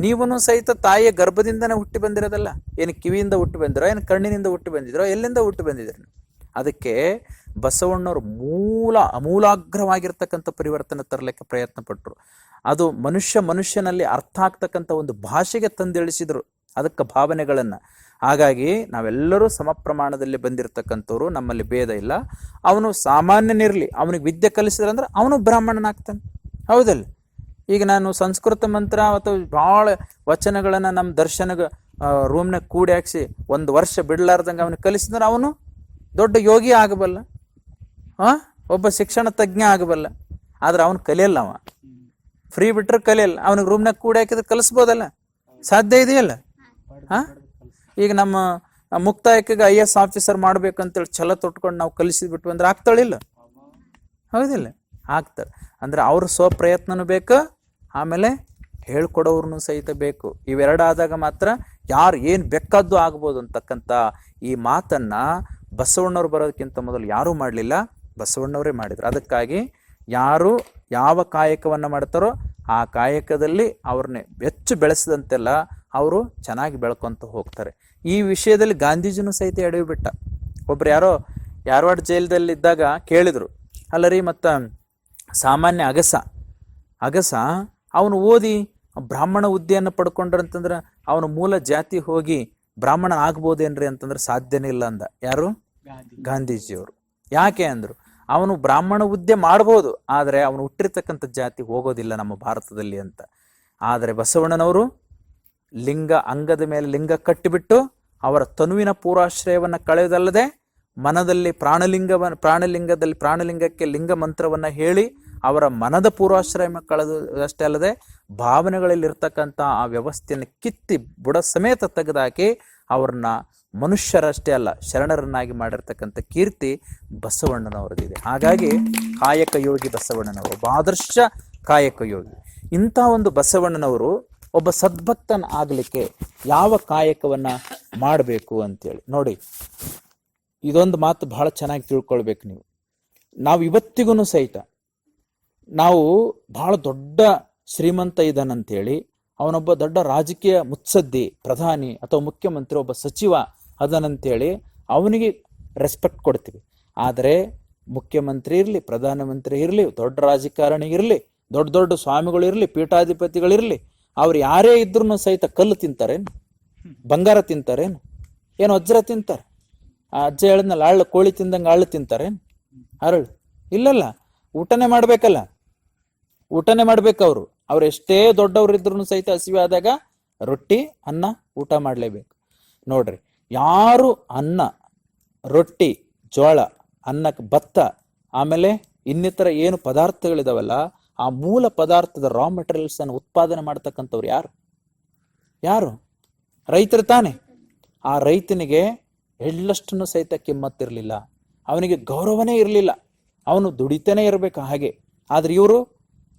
ನೀವೂ ಸಹಿತ ತಾಯಿಯ ಗರ್ಭದಿಂದನೇ ಹುಟ್ಟಿ ಬಂದಿರೋದಲ್ಲ. ಏನು ಕಿವಿಯಿಂದ ಹುಟ್ಟಿ ಬಂದಿರೋ, ಏನು ಕಣ್ಣಿನಿಂದ ಹುಟ್ಟಿ ಬಂದಿದ್ರೋ, ಎಲ್ಲಿಂದ ಹುಟ್ಟಿ ಬಂದಿದ್ರಿ? ಅದಕ್ಕೆ ಬಸವಣ್ಣವರು ಅಮೂಲಾಗ್ರವಾಗಿರ್ತಕ್ಕಂಥ ಪರಿವರ್ತನೆ ತರಲಿಕ್ಕೆ ಪ್ರಯತ್ನ ಪಟ್ಟರು. ಅದು ಮನುಷ್ಯನಲ್ಲಿ ಅರ್ಥ ಆಗ್ತಕ್ಕಂಥ ಒಂದು ಭಾಷೆಗೆ ತಂದಿಳಿಸಿದ್ರು ಅದಕ್ಕೆ ಭಾವನೆಗಳನ್ನು. ಹಾಗಾಗಿ ನಾವೆಲ್ಲರೂ ಸಮ ಪ್ರಮಾಣದಲ್ಲಿ ಬಂದಿರತಕ್ಕಂಥವ್ರು, ನಮ್ಮಲ್ಲಿ ಭೇದ ಇಲ್ಲ. ಅವನು ಸಾಮಾನ್ಯನಿರಲಿ, ಅವನಿಗೆ ವಿದ್ಯೆ ಕಲಿಸಿದ್ರೆ ಅಂದ್ರೆ ಅವನು ಬ್ರಾಹ್ಮಣನಾಗ್ತಾನೆ. ಹೌದಲ್ಲ? ಈಗ ನಾನು ಸಂಸ್ಕೃತ ಮಂತ್ರ ಅಥವಾ ಭಾಳ ವಚನಗಳನ್ನು ನಮ್ಮ ದರ್ಶನಗ ರೂಮ್ನಾಗ ಕೂಡಿ ಹಾಕ್ಸಿ 1 ವರ್ಷ ಬಿಡಲಾರ್ದಂಗೆ ಅವನಿಗೆ ಕಲಿಸಿದ್ರೆ ಅವನು ದೊಡ್ಡ ಯೋಗಿ ಆಗಬಲ್ಲ, ಒಬ್ಬ ಶಿಕ್ಷಣ ತಜ್ಞ ಆಗಬಲ್ಲ. ಆದ್ರೆ ಅವನು ಕಲಿಯಲ್ಲ. ಅವ ಫ್ರೀ ಬಿಟ್ರೆ ಕಲಿಯಲ್ಲ. ಅವನಿಗೆ ರೂಮ್ನಾಗ ಕೂಡಿ ಹಾಕಿದ್ರೆ ಕಲಿಸ್ಬೋದಲ್ಲ? ಸಾಧ್ಯ ಇದೆಯಲ್ಲ? ಈಗ ನಮ್ಮ ಮುಕ್ತಾಯಕ್ಕೆ IAS ಆಫೀಸರ್ ಮಾಡ್ಬೇಕಂತೇಳಿ ಛಲ ತೊಟ್ಕೊಂಡು ನಾವು ಕಲಿಸಿಬಿಟ್ವಿ ಅಂದ್ರೆ ಆಗ್ತಾಳಿಲ್ಲ? ಹೌದಿಲ್ಲ? ಆಗ್ತಾರೆ. ಅಂದ್ರೆ ಅವ್ರ ಸ್ವಪ್ರಯತ್ನನೂ ಬೇಕು, ಆಮೇಲೆ ಹೇಳ್ಕೊಡೋರ್ನು ಸಹಿತ ಬೇಕು. ಇವೆರಡಾದಾಗ ಮಾತ್ರ ಯಾರು ಏನು ಬೇಕಾದ್ದು ಆಗ್ಬೋದು ಅಂತಕ್ಕಂಥ ಈ ಮಾತನ್ನ ಬಸವಣ್ಣವ್ರು ಬರೋದಕ್ಕಿಂತ ಮೊದಲು ಯಾರೂ ಮಾಡಲಿಲ್ಲ, ಬಸವಣ್ಣವರೇ ಮಾಡಿದ್ರು. ಅದಕ್ಕಾಗಿ ಯಾರು ಯಾವ ಕಾಯಕವನ್ನು ಮಾಡ್ತಾರೋ ಆ ಕಾಯಕದಲ್ಲಿ ಅವ್ರನ್ನೇ ಹೆಚ್ಚು ಬೆಳೆಸಿದಂತೆಲ್ಲ ಅವರು ಚೆನ್ನಾಗಿ ಬೆಳ್ಕೊತ ಹೋಗ್ತಾರೆ. ಈ ವಿಷಯದಲ್ಲಿ ಗಾಂಧೀಜಿನೂ ಸಹಿತ ಎಡವಿ ಬಿಟ್ಟ. ಒಬ್ರು ಯಾರೋ ಯಾರವಾಡ ಜೈಲದಲ್ಲಿ ಇದ್ದಾಗ ಕೇಳಿದ್ರು, ಅಲ್ಲರಿ ಮತ್ತು ಸಾಮಾನ್ಯ ಅಗಸ ಅವನು ಓದಿ ಬ್ರಾಹ್ಮಣ ಹುದ್ದೆಯನ್ನು ಪಡ್ಕೊಂಡ್ರಂತಂದ್ರೆ ಅವನ ಮೂಲ ಜಾತಿ ಹೋಗಿ ಬ್ರಾಹ್ಮಣ ಆಗ್ಬೋದೇನ್ರಿ ಅಂತಂದ್ರೆ ಸಾಧ್ಯನೇ ಇಲ್ಲ ಅಂದ. ಯಾರು? ಗಾಂಧೀಜಿಯವರು. ಯಾಕೆ ಅಂದರು, ಅವನು ಬ್ರಾಹ್ಮಣ ಹುದ್ದೆ ಮಾಡ್ಬೋದು, ಆದರೆ ಅವನು ಹುಟ್ಟಿರ್ತಕ್ಕಂಥ ಜಾತಿ ಹೋಗೋದಿಲ್ಲ ನಮ್ಮ ಭಾರತದಲ್ಲಿ ಅಂತ. ಆದರೆ ಬಸವಣ್ಣನವರು ಅಂಗದ ಮೇಲೆ ಲಿಂಗ ಕಟ್ಟಿಬಿಟ್ಟು ಅವರ ತನುವಿನ ಪೂರ್ವಾಶ್ರಯವನ್ನು ಕಳೆಯೋದಲ್ಲದೆ ಮನದಲ್ಲಿ ಪ್ರಾಣಲಿಂಗಕ್ಕೆ ಲಿಂಗ ಮಂತ್ರವನ್ನು ಹೇಳಿ ಅವರ ಮನದ ಪೂರ್ವಾಶ್ರಯ ಕಳೆದು ಅಷ್ಟೇ ಅಲ್ಲದೆ ಭಾವನೆಗಳಲ್ಲಿರ್ತಕ್ಕಂಥ ಆ ವ್ಯವಸ್ಥೆಯನ್ನು ಕಿತ್ತಿ ಬುಡ ಸಮೇತ ತೆಗೆದಾಕಿ ಅವ್ರನ್ನ ಮನುಷ್ಯರಷ್ಟೇ ಅಲ್ಲ ಶರಣರನ್ನಾಗಿ ಮಾಡಿರ್ತಕ್ಕಂಥ ಕೀರ್ತಿ ಬಸವಣ್ಣನವರದಿದೆ. ಹಾಗಾಗಿ ಕಾಯಕ ಯೋಗಿ ಬಸವಣ್ಣನವರು, ಆದರ್ಶ ಕಾಯಕ ಯೋಗಿ. ಇಂಥ ಒಂದು ಬಸವಣ್ಣನವರು ಒಬ್ಬ ಸದ್ಭಕ್ತನ ಆಗಲಿಕ್ಕೆ ಯಾವ ಕಾಯಕವನ್ನು ಮಾಡಬೇಕು ಅಂತೇಳಿ ನೋಡಿ, ಇದೊಂದು ಮಾತು ಬಹಳ ಚೆನ್ನಾಗಿ ತಿಳ್ಕೊಳ್ಬೇಕು ನೀವು. ನಾವು ಇವತ್ತಿಗೂ ಸಹಿತ ನಾವು ಬಹಳ ದೊಡ್ಡ ಶ್ರೀಮಂತ ಇದ್ದಾನಂತೇಳಿ ಅವನೊಬ್ಬ ದೊಡ್ಡ ರಾಜಕೀಯ ಮುತ್ಸದ್ದಿ, ಪ್ರಧಾನಿ ಅಥವಾ ಮುಖ್ಯಮಂತ್ರಿ, ಒಬ್ಬ ಸಚಿವ ಅದನಂತೇಳಿ ಅವನಿಗೆ ರೆಸ್ಪೆಕ್ಟ್ ಕೊಡ್ತೀವಿ. ಆದರೆ ಮುಖ್ಯಮಂತ್ರಿ ಇರಲಿ, ಪ್ರಧಾನಮಂತ್ರಿ ಇರಲಿ, ದೊಡ್ಡ ರಾಜಕಾರಣಿ ಇರಲಿ, ದೊಡ್ಡ ದೊಡ್ಡ ಸ್ವಾಮಿಗಳು ಇರಲಿ, ಪೀಠಾಧಿಪತಿಗಳಿರಲಿ, ಅವ್ರು ಯಾರೇ ಇದ್ರೂ ಸಹಿತ ಕಲ್ಲು ತಿಂತಾರೇನು? ಬಂಗಾರ ತಿಂತಾರೇನು? ಏನು ವಜ್ರ ತಿಂತಾರೆ? ಆ ಅಜ್ಜ ಹೇಳಿದ್ನಲ್ಲ, ಅಳ್ಳು ಕೋಳಿ ತಿಂದಂಗೆ ಅಳ್ಳು ತಿಂತಾರೇನು? ಅರಳು ಇಲ್ಲಲ್ಲ. ಊಟನೇ ಮಾಡ್ಬೇಕಲ್ಲ, ಊಟನೇ ಮಾಡ್ಬೇಕು. ಅವ್ರು ಎಷ್ಟೇ ದೊಡ್ಡವ್ರು ಇದ್ರು ಸಹಿತ ಹಸಿವೆ ಆದಾಗ ರೊಟ್ಟಿ ಅನ್ನ ಊಟ ಮಾಡಲೇಬೇಕು. ನೋಡ್ರಿ, ಯಾರು ಅನ್ನ, ರೊಟ್ಟಿ, ಜೋಳ, ಅನ್ನಕ್ಕೆ ಭತ್ತ, ಆಮೇಲೆ ಇನ್ನಿತರ ಏನು ಪದಾರ್ಥಗಳಿದಾವಲ್ಲ, ಆ ಮೂಲ ಪದಾರ್ಥದ ರಾ ಮೆಟೀರಿಯಲ್ಸ್ ಅನ್ನು ಉತ್ಪಾದನೆ ಮಾಡ್ತಕ್ಕಂಥವ್ರು ಯಾರು? ರೈತರು ತಾನೆ. ಆ ರೈತನಿಗೆ ಎಳ್ಳಷ್ಟನ್ನು ಸಹಿತ ಕಿಮ್ಮತ್ತಿರಲಿಲ್ಲ, ಅವನಿಗೆ ಗೌರವನೇ ಇರಲಿಲ್ಲ, ಅವನು ದುಡಿತಾನೆ ಇರಬೇಕು ಹಾಗೆ. ಆದ್ರೆ ಇವರು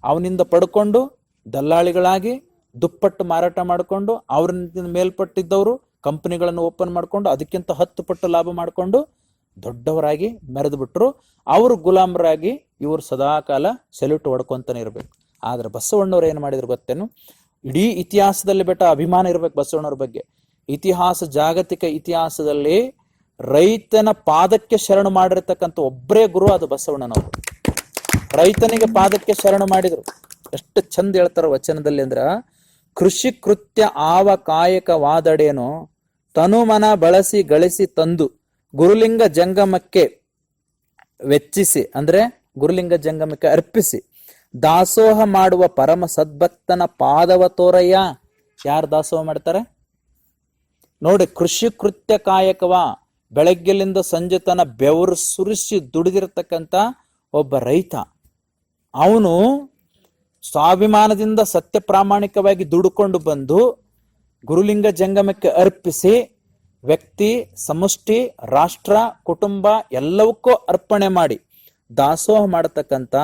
ಅವನಿಂದ ಪಡ್ಕೊಂಡು ದಲ್ಲಾಳಿಗಳಾಗಿ ದುಪ್ಪಟ್ಟು ಮಾರಾಟ ಮಾಡಿಕೊಂಡು ಅವ್ರನ್ನ ಮೇಲ್ಪಟ್ಟಿದ್ದವರು ಕಂಪನಿಗಳನ್ನು ಓಪನ್ ಮಾಡಿಕೊಂಡು ಅದಕ್ಕಿಂತ 10 ಪಟ್ಟು ಲಾಭ ಮಾಡಿಕೊಂಡು ದೊಡ್ಡವರಾಗಿ ಮೆರೆದು ಬಿಟ್ರು. ಅವರು ಗುಲಾಮರಾಗಿ ಇವರು ಸದಾಕಾಲ ಸೆಲ್ಯೂಟ್ ಹೊಡ್ಕೊಂತಾನೆ ಇರಬೇಕು. ಆದ್ರೆ ಬಸವಣ್ಣವ್ರು ಏನು ಮಾಡಿದ್ರು ಗೊತ್ತೇನು? ಇಡೀ ಇತಿಹಾಸದಲ್ಲಿ ಅಭಿಮಾನ ಇರ್ಬೇಕು ಬಸವಣ್ಣವ್ರ ಬಗ್ಗೆ. ಜಾಗತಿಕ ಇತಿಹಾಸದಲ್ಲಿ ರೈತನ ಪಾದಕ್ಕೆ ಶರಣು ಮಾಡಿರ್ತಕ್ಕಂಥ ಒಬ್ಬರೇ ಗುರು, ಅದು ಬಸವಣ್ಣನವರು. ರೈತನಿಗೆ ಪಾದಕ್ಕೆ ಶರಣು ಮಾಡಿದ್ರು. ಎಷ್ಟು ಚಂದ ಹೇಳ್ತಾರ ವಚನದಲ್ಲಿ ಅಂದ್ರ, ಕೃಷಿ ಕೃತ್ಯ ಆವ ಕಾಯಕ ವಾದಡೇನೋ ತನು ಮನ ಬಳಸಿ ಗಳಿಸಿ ತಂದು ಗುರುಲಿಂಗ ಜಂಗಮಕ್ಕೆ ವೆಚ್ಚಿಸಿ ಅಂದ್ರೆ ಗುರುಲಿಂಗ ಜಂಗಮಕ್ಕೆ ಅರ್ಪಿಸಿ ದಾಸೋಹ ಮಾಡುವ ಪರಮ ಸದ್ಭಕ್ತನ ಪಾದವ ತೋರಯ್ಯ. ಯಾರು ದಾಸೋಹ ಮಾಡ್ತಾರೆ ನೋಡಿ? ಕೃಷಿ ಕೃತ್ಯ ಕಾಯಕವ ಬೆಳಗ್ಗೆಲಿಂದ ಸಂಜೆ ತನ ಬೆವರು ಸುರಿಸಿ ದುಡಿದಿರ್ತಕ್ಕಂಥ ಒಬ್ಬ ರೈತ, ಅವನು ಸ್ವಾಭಿಮಾನದಿಂದ ಸತ್ಯ ಪ್ರಾಮಾಣಿಕವಾಗಿ ದುಡುಕೊಂಡು ಬಂದು ಗುರುಲಿಂಗ ಜಂಗಮಕ್ಕೆ ಅರ್ಪಿಸಿ ವ್ಯಕ್ತಿ, ಸಮಷ್ಟಿ, ರಾಷ್ಟ್ರ, ಕುಟುಂಬ ಎಲ್ಲವಕ್ಕೂ ಅರ್ಪಣೆ ಮಾಡಿ ದಾಸೋಹ ಮಾಡತಕ್ಕಂಥ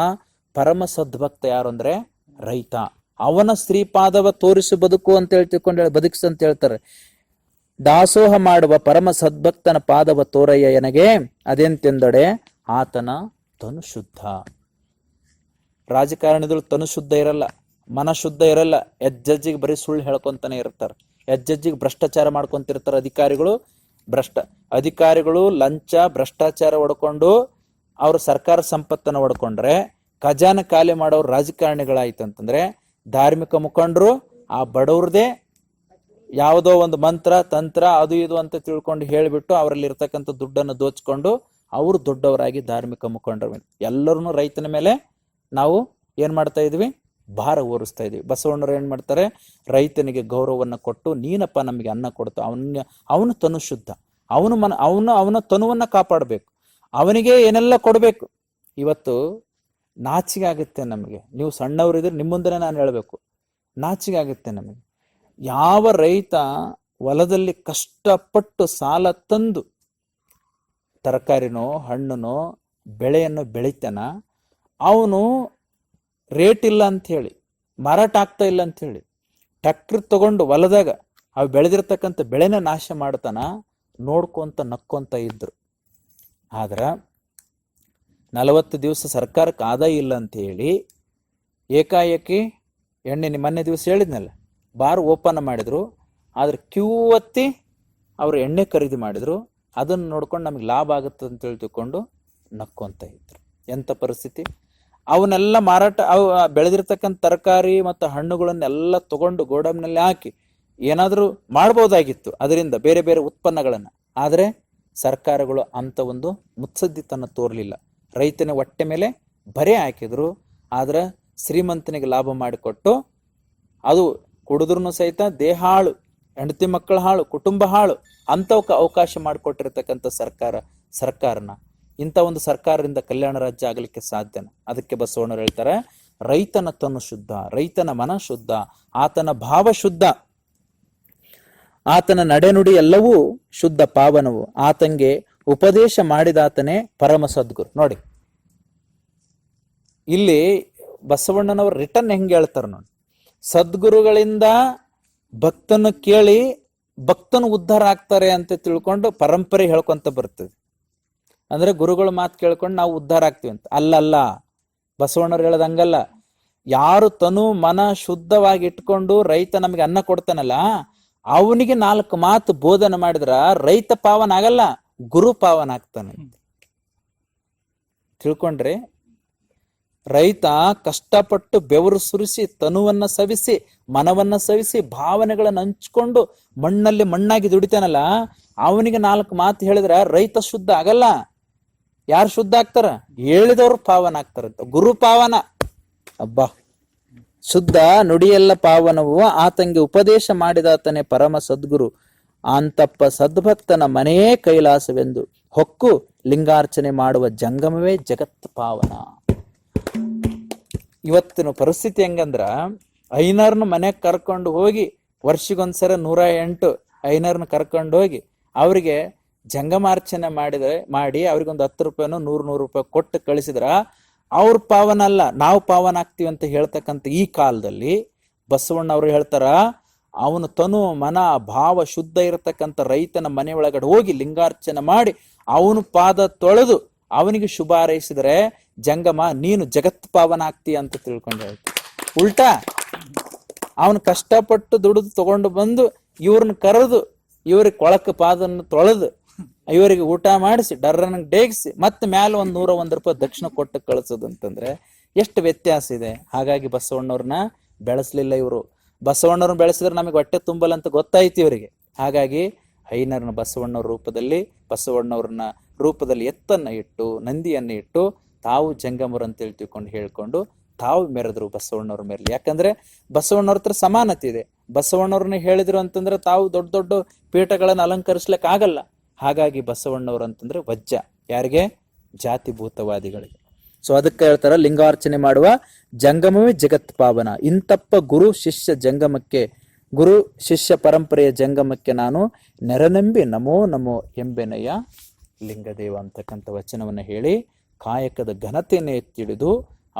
ಪರಮ ಸದ್ಭಕ್ತ ಯಾರು ಅಂದ್ರೆ ರೈತ. ಅವನ ಶ್ರೀಪಾದವ ತೋರಿಸಿ ಬದುಕು ಅಂತ ಹೇಳ್ತಿಕೊಂಡು ಬದುಕಿಸ ಅಂತ ಹೇಳ್ತಾರೆ. ದಾಸೋಹ ಮಾಡುವ ಪರಮ ಸದ್ಭಕ್ತನ ಪಾದವ ತೋರಯ್ಯ ಎನಗೆ, ಅದೆಂತೆಂದಡೆ ಆತನ ತನು ಶುದ್ಧ. ರಾಜಕಾರಣಿಗಳು ತನು ಶುದ್ಧ ಇರಲ್ಲ, ಮನ ಶುದ್ಧ ಇರಲ್ಲ. ಎಜ್ಜಜ್ಜಿಗೆ ಬರೀ ಸುಳ್ಳು ಹೇಳ್ಕೊಂತಾನೆ ಇರ್ತಾರೆ, ಎಜ್ಜಜ್ಜಿಗೆ ಭ್ರಷ್ಟಾಚಾರ ಮಾಡ್ಕೊಂತಿರ್ತಾರೆ. ಅಧಿಕಾರಿಗಳು ಲಂಚ ಭ್ರಷ್ಟಾಚಾರ ಹೊಡ್ಕೊಂಡು ಅವ್ರ ಸರ್ಕಾರ ಸಂಪತ್ತನ್ನು ಹೊಡ್ಕೊಂಡ್ರೆ, ಖಜಾನೆ ಖಾಲಿ ಮಾಡೋರು ರಾಜಕಾರಣಿಗಳಾಯ್ತಂತಂದ್ರೆ, ಧಾರ್ಮಿಕ ಮುಖಂಡರು ಆ ಬಡವ್ರದೇ ಯಾವುದೋ ಒಂದು ಮಂತ್ರ ತಂತ್ರ ಅದು ಇದು ಅಂತ ತಿಳ್ಕೊಂಡು ಹೇಳಿಬಿಟ್ಟು ಅವರಲ್ಲಿ ಇರ್ತಕ್ಕಂಥ ದುಡ್ಡನ್ನು ದೋಚ್ಕೊಂಡು ಅವರು ದೊಡ್ಡವರಾಗಿ ಧಾರ್ಮಿಕ ಮುಖಂಡರು ಎಲ್ಲರನ್ನು ರೈತನ ಮೇಲೆ ನಾವು ಏನ್ ಮಾಡ್ತಾ ಇದ್ವಿ? ಭಾರ ಹೊರಿಸ್ತಾ ಇದೀವಿ. ಬಸವಣ್ಣರು ಏನ್ ಮಾಡ್ತಾರೆ? ರೈತನಿಗೆ ಗೌರವವನ್ನು ಕೊಟ್ಟು, ನೀನಪ್ಪ ನಮಗೆ ಅನ್ನ ಕೊಡ್ತಾ, ಅವನು ತನು ಶುದ್ಧ, ಅವನ ತನುವನ್ನ ಕಾಪಾಡಬೇಕು, ಅವನಿಗೆ ಏನೆಲ್ಲ ಕೊಡಬೇಕು. ಇವತ್ತು ನಾಚಿಗೆ ಆಗುತ್ತೆ ನಮಗೆ. ನೀವು ಸಣ್ಣವರಿದ್ರೆ ನಿಮ್ಮ ಮುಂದೆ ನಾನು ಹೇಳ್ಬೇಕು, ನಾಚಿಗೆ ಆಗುತ್ತೆ ನಮಗೆ. ಯಾವ ರೈತ ಹೊಲದಲ್ಲಿ ಕಷ್ಟಪಟ್ಟು ಸಾಲ ತಂದು ತರಕಾರಿನೋ ಹಣ್ಣುನೋ ಬೆಳೆಯನ್ನು ಬೆಳಿತಾನ, ಅವನು ರೇಟ್ ಇಲ್ಲ ಅಂಥೇಳಿ, ಮಾರಾಟ ಆಗ್ತಾ ಇಲ್ಲ ಅಂಥೇಳಿ ಟ್ರ್ಯಾಕ್ಟರ್ ತಗೊಂಡು ಹೊಲದಾಗ ಅವು ಬೆಳೆದಿರ್ತಕ್ಕಂಥ ಬೆಳೆನ ನಾಶ ಮಾಡ್ತಾನ, ನೋಡ್ಕೊಂತ ನಕ್ಕೊಂತ ಇದ್ರು. ಆದ್ರೆ 40 ದಿವಸ ಸರ್ಕಾರಕ್ಕೆ ಆದಾಯ ಇಲ್ಲ ಅಂತ ಹೇಳಿ ಏಕಾಏಕಿ ಎಣ್ಣೆ ಮೊನ್ನೆ ದಿವಸ ಹೇಳಿದ್ನಲ್ಲ, ಬಾರ್ ಓಪನ್ ಮಾಡಿದ್ರು. ಆದ್ರೆ ಕ್ಯೂ ಒತ್ತಿ ಅವರು ಎಣ್ಣೆ ಖರೀದಿ ಮಾಡಿದ್ರು. ಅದನ್ನು ನೋಡ್ಕೊಂಡು ನಮಗೆ ಲಾಭ ಆಗುತ್ತೆ ಅಂತ ತಿಳ್ಕೊಂಡು ನಕ್ಕೊಂತ ಇದ್ರು. ಎಂಥ ಪರಿಸ್ಥಿತಿ! ಅವನ್ನೆಲ್ಲ ಮಾರಾಟ, ಅವು ಬೆಳೆದಿರ್ತಕ್ಕಂಥ ತರಕಾರಿ ಮತ್ತು ಹಣ್ಣುಗಳನ್ನೆಲ್ಲ ತಗೊಂಡು ಗೋಡೌನ್ನಲ್ಲಿ ಹಾಕಿ ಏನಾದರೂ ಮಾಡ್ಬೋದಾಗಿತ್ತು ಅದರಿಂದ ಬೇರೆ ಬೇರೆ ಉತ್ಪನ್ನಗಳನ್ನು. ಆದರೆ ಸರ್ಕಾರಗಳು ಅಂಥ ಒಂದು ಮುತ್ಸದ್ದಿತನ ತೋರಲಿಲ್ಲ. ರೈತನ ಹೊಟ್ಟೆ ಮೇಲೆ ಬರೆ ಹಾಕಿದ್ರು. ಆದ್ರೆ ಶ್ರೀಮಂತನಿಗೆ ಲಾಭ ಮಾಡಿಕೊಟ್ಟು ಅದು ಕುಡಿದ್ರೂ ಸಹಿತ ದೇಹ ಹಾಳು, ಹೆಂಡತಿ ಮಕ್ಕಳ ಹಾಳು, ಕುಟುಂಬ ಹಾಳು ಅಂಥವಕ್ಕೆ ಅವಕಾಶ ಮಾಡಿಕೊಟ್ಟಿರ್ತಕ್ಕಂಥ ಸರ್ಕಾರನ ಇಂಥ ಒಂದು ಸರ್ಕಾರದಿಂದ ಕಲ್ಯಾಣ ರಾಜ್ಯ ಆಗಲಿಕ್ಕೆ ಸಾಧ್ಯನ? ಅದಕ್ಕೆ ಬಸವಣ್ಣರು ಹೇಳ್ತಾರೆ, ರೈತನ ತನು ಶುದ್ಧ, ರೈತನ ಮನ ಶುದ್ಧ, ಆತನ ಭಾವ ಶುದ್ಧ, ಆತನ ನಡೆನುಡಿ ಎಲ್ಲವೂ ಶುದ್ಧ ಪಾವನವು, ಆತಂಗೆ ಉಪದೇಶ ಮಾಡಿದಾತನೇ ಪರಮ ಸದ್ಗುರು. ನೋಡಿ ಇಲ್ಲಿ ಬಸವಣ್ಣನವರು ರಿಟರ್ನ್ ಹೆಂಗೆ ಹೇಳ್ತಾರೆ ನೋಡಿ. ಸದ್ಗುರುಗಳಿಂದ ಭಕ್ತನು ಕೇಳಿ ಭಕ್ತನು ಉದ್ಧಾರ ಆಗ್ತಾರೆ ಅಂತ ತಿಳ್ಕೊಂಡು ಪರಂಪರೆ ಹೇಳ್ಕೊಂತ ಬರ್ತದೆ. ಅಂದ್ರೆ ಗುರುಗಳ ಮಾತು ಕೇಳ್ಕೊಂಡು ನಾವು ಉದ್ಧಾರ ಆಗ್ತೀವಿ ಅಂತ ಅಲ್ಲಲ್ಲ. ಬಸವಣ್ಣವ್ರು ಹೇಳೋದಂಗಲ್ಲ. ಯಾರು ತನು ಮನ ಶುದ್ಧವಾಗಿ ಇಟ್ಕೊಂಡು ರೈತ ನಮಗೆ ಅನ್ನ ಕೊಡ್ತಾನಲ್ಲ, ಅವನಿಗೆ 4 ಮಾತು ಬೋಧನೆ ಮಾಡಿದ್ರ ರೈತ ಪಾವನ ಆಗಲ್ಲ, ಗುರು ಪಾವನ ಆಗ್ತಾನೆ. ತಿಳ್ಕೊಂಡ್ರೆ, ರೈತ ಕಷ್ಟಪಟ್ಟು ಬೆವರು ಸುರಿಸಿ ತನುವನ್ನ ಸವಿಸಿ ಮನವನ್ನ ಸವಿಸಿ ಭಾವನೆಗಳನ್ನು ಹಂಚ್ಕೊಂಡು ಮಣ್ಣಲ್ಲಿ ಮಣ್ಣಾಗಿ ದುಡಿತಾನಲ್ಲ, ಅವನಿಗೆ 4 ಮಾತು ಹೇಳಿದ್ರ ರೈತ ಶುದ್ಧ ಆಗಲ್ಲ. ಯಾರು ಶುದ್ಧ ಆಗ್ತಾರ? ಹೇಳಿದವರು ಪಾವನ ಆಗ್ತಾರಂತ. ಗುರು ಪಾವನ. ಅಬ್ಬಾ, ಶುದ್ಧ ನುಡಿಯೆಲ್ಲ ಪಾವನವು, ಆತಂಗೆ ಉಪದೇಶ ಮಾಡಿದಾತನೇ ಪರಮ ಸದ್ಗುರು, ಅಂತಪ್ಪ ಸದ್ಭಕ್ತನ ಮನೆಯೇ ಕೈಲಾಸವೆಂದು ಹೊಕ್ಕು ಲಿಂಗಾರ್ಚನೆ ಮಾಡುವ ಜಂಗಮವೇ ಜಗತ್ ಪಾವನ. ಇವತ್ತಿನ ಪರಿಸ್ಥಿತಿ ಹೆಂಗಂದ್ರ, ಐನರ್ನ ಮನೆಗೆ ಕರ್ಕೊಂಡು ಹೋಗಿ ವರ್ಷಗೊಂದ್ಸರ 108 ಐನರ್ನ ಕರ್ಕೊಂಡು ಹೋಗಿ ಅವ್ರಿಗೆ ಜಂಗಮಾರ್ಚನೆ ಮಾಡಿ ಅವ್ರಿಗೊಂದು 10 ರೂಪಾಯಿನೋ 100 ರೂಪಾಯಿ ಕೊಟ್ಟು ಕಳಿಸಿದ್ರ ಅವ್ರ ಪಾವನ ಅಲ್ಲ, ನಾವು ಪಾವನ ಆಗ್ತೀವಿ ಅಂತ ಹೇಳ್ತಕ್ಕಂಥ ಈ ಕಾಲದಲ್ಲಿ ಬಸವಣ್ಣ ಅವರು ಹೇಳ್ತಾರ, ಅವನು ತನು ಮನ ಭಾವ ಶುದ್ಧ ಇರತಕ್ಕಂಥ ರೈತನ ಮನೆ ಒಳಗಡೆ ಹೋಗಿ ಲಿಂಗಾರ್ಚನೆ ಮಾಡಿ ಅವನು ಪಾದ ತೊಳೆದು ಅವನಿಗೆ ಶುಭ ಹಾರೈಸಿದರೆ ಜಂಗಮ ನೀನು ಜಗತ್ ಪಾವನ ಆಗ್ತೀಯ ಅಂತ ತಿಳ್ಕೊಂಡು ಹೇಳ್ತೀವಿ. ಉಲ್ಟಾ ಅವನು ಕಷ್ಟಪಟ್ಟು ದುಡಿದು ತಗೊಂಡು ಬಂದು ಇವ್ರನ್ನ ಕರೆದು ಇವ್ರಿಗೆ ಕೊಳಕ ಪಾದನ್ನು ತೊಳೆದು ಇವರಿಗೆ ಊಟ ಮಾಡಿಸಿ ಡರ್ರನ್ನ ಡೇಗಿಸಿ ಮತ್ತೆ ಮೇಲೆ 101 ರೂಪಾಯಿ ದಕ್ಷಿಣ ಕೊಟ್ಟು ಕಳಿಸೋದಂತಂದ್ರೆ ಎಷ್ಟು ವ್ಯತ್ಯಾಸ ಇದೆ. ಹಾಗಾಗಿ ಬಸವಣ್ಣವ್ರನ್ನ ಬೆಳೆಸಲಿಲ್ಲ ಇವರು. ಬಸವಣ್ಣವ್ರನ್ನ ಬೆಳೆಸಿದ್ರೆ ನಮಗೆ ಹೊಟ್ಟೆ ತುಂಬಲ್ಲ ಅಂತ ಗೊತ್ತಾಯ್ತು ಇವರಿಗೆ. ಹಾಗಾಗಿ ಹೈನರನ ಬಸವಣ್ಣವ್ರ ರೂಪದಲ್ಲಿ, ಬಸವಣ್ಣವ್ರನ್ನ ರೂಪದಲ್ಲಿ ಎತ್ತನ್ನು ಇಟ್ಟು, ನಂದಿಯನ್ನು ಇಟ್ಟು ತಾವು ಜಂಗಮರು ಅಂತೇಳಿ ತಿಳ್ಕೊಂಡು ಹೇಳ್ಕೊಂಡು ತಾವು ಮೆರೆದ್ರು ಬಸವಣ್ಣವ್ರ ಮೇಲೆ. ಯಾಕಂದ್ರೆ ಬಸವಣ್ಣವ್ರ ಹತ್ರ ಸಮಾನತೆ ಇದೆ. ಬಸವಣ್ಣವ್ರನ್ನ ಹೇಳಿದ್ರು ಅಂತಂದ್ರೆ ತಾವು ದೊಡ್ಡ ದೊಡ್ಡ ಪೀಠಗಳನ್ನು ಅಲಂಕರಿಸ್ಲಿಕ್ಕೆ ಆಗಲ್ಲ. ಹಾಗಾಗಿ ಬಸವಣ್ಣವ್ರು ಅಂತಂದ್ರೆ ವಜ್ಜ. ಯಾರಿಗೆ? ಜಾತಿಭೂತವಾದಿಗಳಿಗೆ. ಸೊ ಅದಕ್ಕೆ ಹೇಳ್ತಾರ, ಲಿಂಗಾರ್ಚನೆ ಮಾಡುವ ಜಂಗಮವೇ ಜಗತ್ ಪಾವನ. ಇಂತಪ್ಪ ಗುರು ಶಿಷ್ಯ ಜಂಗಮಕ್ಕೆ, ಗುರು ಶಿಷ್ಯ ಪರಂಪರೆಯ ಜಂಗಮಕ್ಕೆ ನಾನು ನೆರನಂಬಿ ನಮೋ ನಮೋ ಎಂಬೆನಯ್ಯ ಲಿಂಗದೇವ ಅಂತಕ್ಕಂಥ ವಚನವನ್ನು ಹೇಳಿ ಕಾಯಕದ ಘನತೆಯನ್ನು ಎತ್ತಿಡಿದು